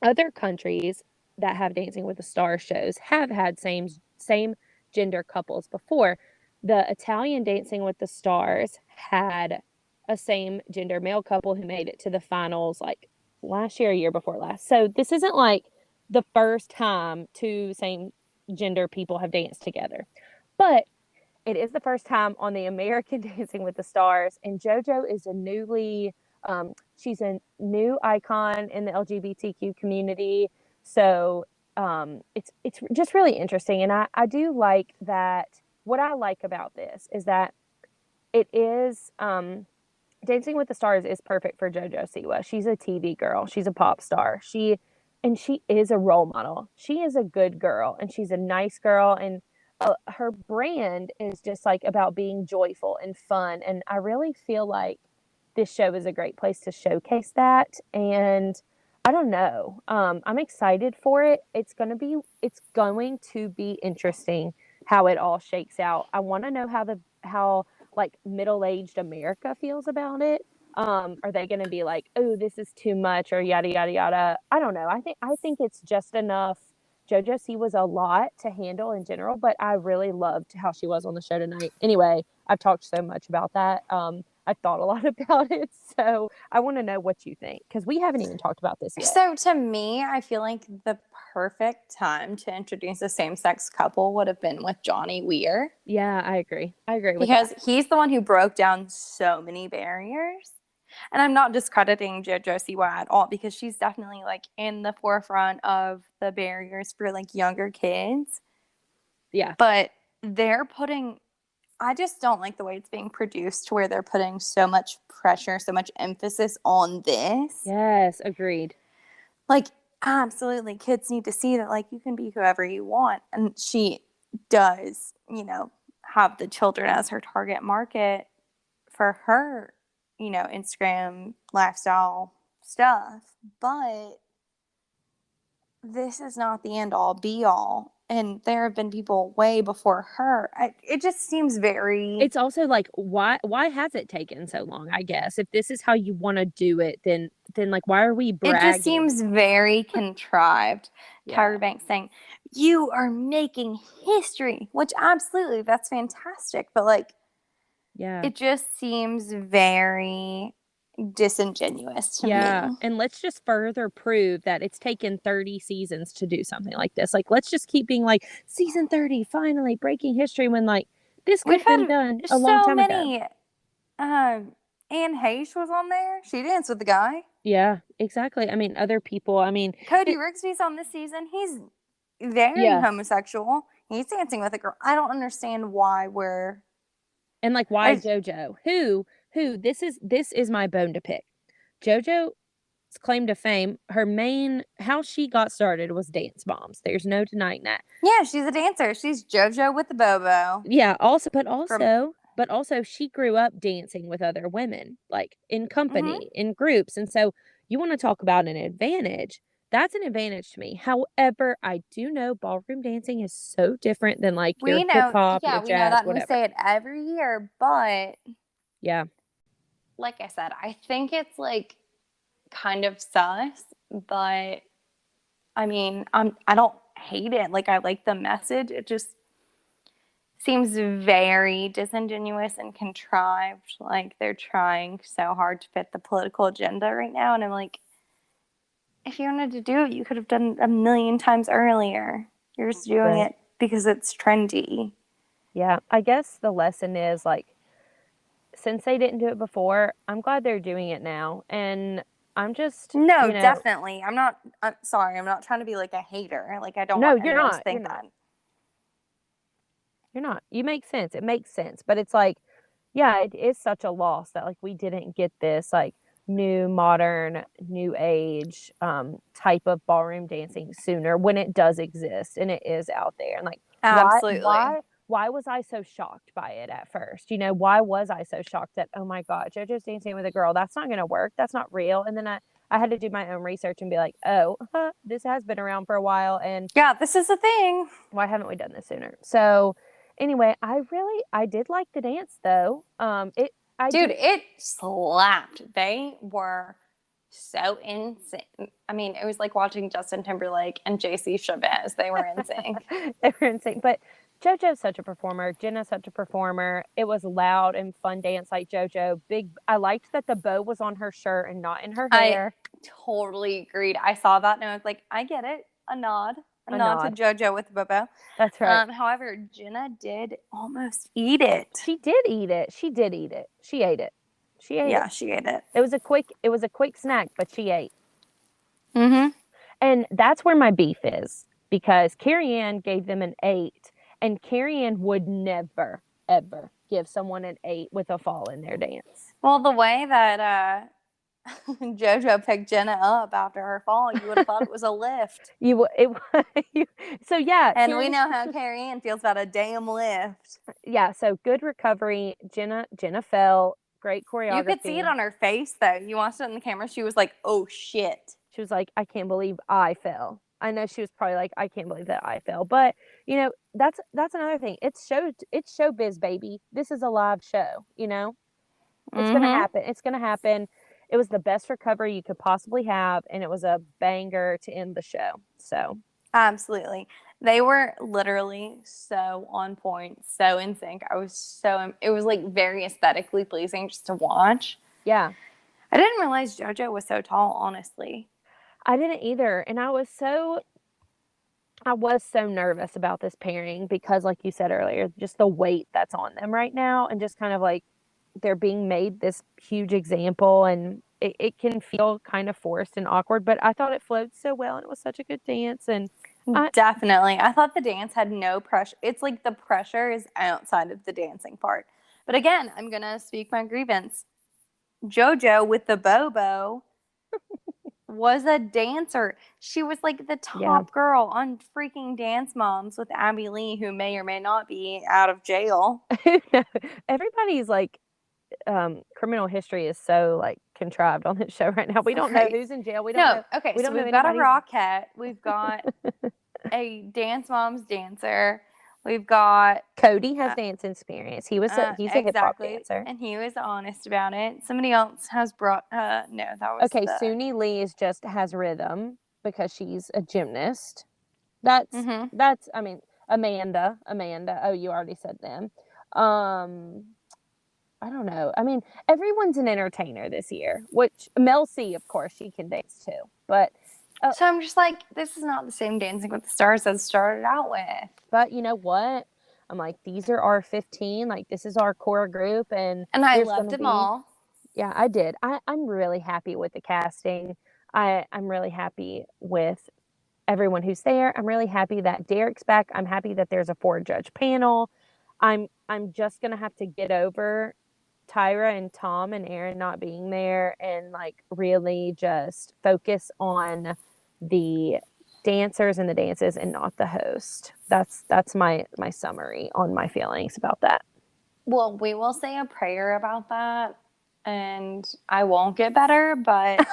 [SPEAKER 1] other countries that have Dancing with the Stars shows have had same gender couples before. The Italian Dancing with the Stars had a same gender male couple who made it to the finals like last year, year before last. So this isn't like the first time two same gender people have danced together. But it is the first time on the American Dancing with the Stars, and JoJo is she's a new icon in the LGBTQ community. So it's just really interesting, and I do like that. What I like about this is that it is Dancing with the Stars is perfect for JoJo Siwa. She's a TV girl. She's a pop star. She is a role model. She is a good girl, and she's a nice girl, and her brand is just like about being joyful and fun. And I really feel like this show is a great place to showcase that. And I don't know. I'm excited for it. It's going to be interesting how it all shakes out. I want to know how like middle-aged America feels about it. Are they going to be like, oh, this is too much or yada, yada, yada? I don't know. I think it's just enough. JoJo C was a lot to handle in general, but I really loved how she was on the show tonight. Anyway, I've talked so much about that. I thought a lot about it, so I want to know what you think because we haven't even talked about this yet.
[SPEAKER 2] So to me, I feel like the perfect time to introduce a same-sex couple would have been with Johnny Weir.
[SPEAKER 1] Yeah, I agree.
[SPEAKER 2] Because he's the one who broke down so many barriers. And I'm not discrediting JoJo Siwa at all because she's definitely like in the forefront of the barriers for like younger kids.
[SPEAKER 1] Yeah.
[SPEAKER 2] But I just don't like the way it's being produced to where they're putting so much pressure, so much emphasis on this.
[SPEAKER 1] Yes, agreed.
[SPEAKER 2] Like, absolutely, kids need to see that like you can be whoever you want. And she does, have the children as her target market for her, Instagram lifestyle stuff. But this is not the end all be all. And there have been people way before her. It just seems very...
[SPEAKER 1] It's also like, why has it taken so long, I guess? If this is how you want to do it, then like, why are we bragging?
[SPEAKER 2] It just seems very contrived.
[SPEAKER 1] Yeah.
[SPEAKER 2] Tyra Banks saying, you are making history, which absolutely, that's fantastic. But like,
[SPEAKER 1] yeah,
[SPEAKER 2] it just seems very disingenuous to me.
[SPEAKER 1] And let's just further prove that it's taken 30 seasons to do something like this. Like, let's just keep being like, season 30, finally breaking history when like this could have been done a long time ago.
[SPEAKER 2] Anne Heche was on there. She danced with the guy.
[SPEAKER 1] Yeah, exactly. I mean, other people. I mean,
[SPEAKER 2] Cody Rigsby's on this season. He's very homosexual. He's dancing with a girl. I don't understand why we're...
[SPEAKER 1] And like, why JoJo? Who? This is my bone to pick. JoJo's claim to fame, how she got started was Dance Moms. There's no denying that.
[SPEAKER 2] Yeah, she's a dancer. She's JoJo with the Bobo.
[SPEAKER 1] Yeah, but also she grew up dancing with other women, like in company, in groups. And so you want to talk about an advantage. That's an advantage to me. However, I do know ballroom dancing is so different than like your hip hop, your jazz,
[SPEAKER 2] we know that,
[SPEAKER 1] whatever.
[SPEAKER 2] And we say it every year, but
[SPEAKER 1] yeah,
[SPEAKER 2] like I said, I think it's like kind of sus, but I mean, I don't hate it. Like, I like the message. It just seems very disingenuous and contrived. Like, they're trying so hard to fit the political agenda right now. And I'm like, if you wanted to do it, you could have done it a million times earlier. You're just doing it because it's trendy.
[SPEAKER 1] Yeah, I guess the lesson is like, since they didn't do it before, I'm glad they're doing it now. And I'm just...
[SPEAKER 2] No, definitely. I'm sorry. I'm not trying to be like a hater. Like, I don't want anyone to think that.
[SPEAKER 1] You're not. You make sense. It makes sense. But it's like, yeah, it is such a loss that like we didn't get this like new, modern, new age type of ballroom dancing sooner when it does exist and it is out there. And like,
[SPEAKER 2] Absolutely.
[SPEAKER 1] why was I so shocked by it at first? You know, why was I so shocked that, oh my God, JoJo's dancing with a girl? That's not going to work. That's not real. And then I had to do my own research and be like, oh, this has been around for a while. And
[SPEAKER 2] Yeah, this is a thing.
[SPEAKER 1] why haven't we done this sooner? So anyway, I did like the dance though.
[SPEAKER 2] It slapped. They were so insane. I mean, it was like watching Justin Timberlake and JC Chavez. They were insane.
[SPEAKER 1] They were insane. But JoJo's such a performer. Jenna's such a performer. It was loud and fun dance like JoJo. I liked that the bow was on her shirt and not in her hair.
[SPEAKER 2] I totally agreed. I saw that and I was like, I get it. A nod to JoJo with the bow.
[SPEAKER 1] That's right.
[SPEAKER 2] However, Jenna did almost eat it.
[SPEAKER 1] She did eat it. She ate it.
[SPEAKER 2] Yeah, she ate it.
[SPEAKER 1] It was a quick snack, but she ate.
[SPEAKER 2] Mm-hmm.
[SPEAKER 1] And that's where my beef is, because Carrie Ann gave them an 8, and Carrie Ann would never, ever give someone an 8 with a fall in their dance.
[SPEAKER 2] Well, the way that JoJo picked Jenna up after her fall, you would have thought it was a lift.
[SPEAKER 1] So yeah.
[SPEAKER 2] And we know how Carrie Ann feels about a damn lift.
[SPEAKER 1] Yeah, so good recovery. Jenna fell. Great choreography.
[SPEAKER 2] You could see it on her face, though. You watched it on the camera. She was like, oh, shit.
[SPEAKER 1] She was like, I can't believe I fell. I know she was probably like, I can't believe that I fell. But, you know, that's another thing. It's showbiz, baby. This is a live show, you know? It's going to happen. It's going to happen. It was the best recovery you could possibly have, and it was a banger to end the show. So
[SPEAKER 2] absolutely. They were literally so on point, so in sync. It was like very aesthetically pleasing just to watch.
[SPEAKER 1] Yeah.
[SPEAKER 2] I didn't realize JoJo was so tall, honestly.
[SPEAKER 1] I didn't either. And I was so nervous about this pairing because, like you said earlier, just the weight that's on them right now, and just kind of like they're being made this huge example, and it can feel kind of forced and awkward, but I thought it flowed so well, and it was such a good dance. And
[SPEAKER 2] definitely. I thought the dance had no pressure. It's like the pressure is outside of the dancing part. But again, I'm going to speak my grievance. JoJo with the Bobo was a dancer. She was like the top girl on freaking Dance Moms with Abby Lee, who may or may not be out of jail.
[SPEAKER 1] Everybody's like, criminal history is so like contrived on this show right now. We don't know who's in jail. We don't know.
[SPEAKER 2] Okay, so we've got a Rockette. We've got a Dance Moms dancer. We've got
[SPEAKER 1] Cody has dance experience. He's a hip hop dancer,
[SPEAKER 2] and he was honest about it. Somebody else has brought. No, that was
[SPEAKER 1] Suni Lee has rhythm because she's a gymnast. That's. I mean, Amanda. Oh, you already said them. I don't know. I mean, everyone's an entertainer this year, which Mel C, of course, she can dance too. But
[SPEAKER 2] so I'm just like, this is not the same Dancing with the Stars as started out with.
[SPEAKER 1] But you know what? I'm like, these are our 15. Like, this is our core group, and
[SPEAKER 2] I loved them all.
[SPEAKER 1] Yeah, I did. I'm really happy with the casting. I'm really happy with everyone who's there. I'm really happy that Derek's back. I'm happy that there's a 4-judge panel. I'm just gonna have to get over Tyra and Tom and Aaron not being there, and like really just focus on the dancers and the dances and not the host. That's my summary on my feelings about that.
[SPEAKER 2] Well, we will say a prayer about that, and I won't get better, but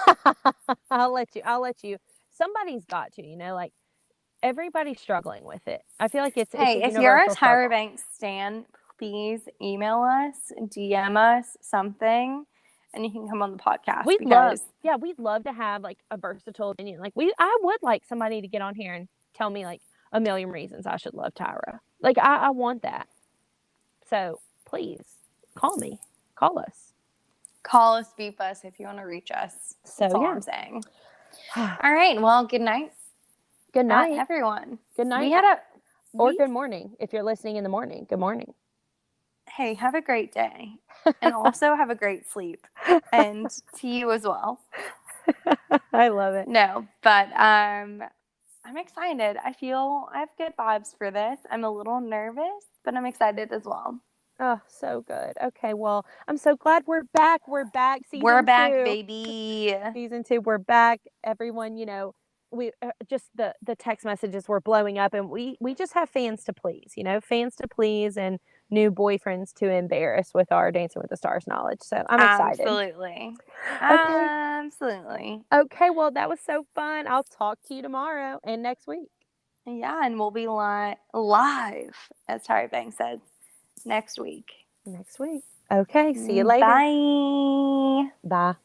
[SPEAKER 1] I'll let you. Somebody's got to, like everybody's struggling with it. I feel like it's
[SPEAKER 2] if you're a Tyra Banks stan, please email us, DM us something, and you can come on the podcast. We'd
[SPEAKER 1] love to have like a versatile opinion. Like I would like somebody to get on here and tell me like a million reasons I should love Tyra. Like I want that. So please call us,
[SPEAKER 2] beep us if you want to reach us.
[SPEAKER 1] So
[SPEAKER 2] that's all I'm saying. All right. Well, good night.
[SPEAKER 1] Good night,
[SPEAKER 2] everyone.
[SPEAKER 1] Good night. Good morning if you're listening in the morning. Good morning.
[SPEAKER 2] Hey, have a great day, and also have a great sleep, and to you as well.
[SPEAKER 1] I love it.
[SPEAKER 2] No, but I'm excited. I have good vibes for this. I'm a little nervous, but I'm excited as well.
[SPEAKER 1] Oh, so good. Okay, well, I'm so glad we're back. We're back,
[SPEAKER 2] We're
[SPEAKER 1] season
[SPEAKER 2] back,
[SPEAKER 1] 2.
[SPEAKER 2] baby.
[SPEAKER 1] Season 2, we're back. Everyone, we just the text messages were blowing up, and we just have fans to please, fans to please, and new boyfriends to embarrass with our Dancing with the Stars knowledge. So I'm excited.
[SPEAKER 2] Absolutely.
[SPEAKER 1] Okay.
[SPEAKER 2] Absolutely.
[SPEAKER 1] Okay, well, that was so fun. I'll talk to you tomorrow and next week.
[SPEAKER 2] Yeah, and we'll be live, as Tyra Banks said, next week.
[SPEAKER 1] Next week. Okay, see you later.
[SPEAKER 2] Bye.
[SPEAKER 1] Bye.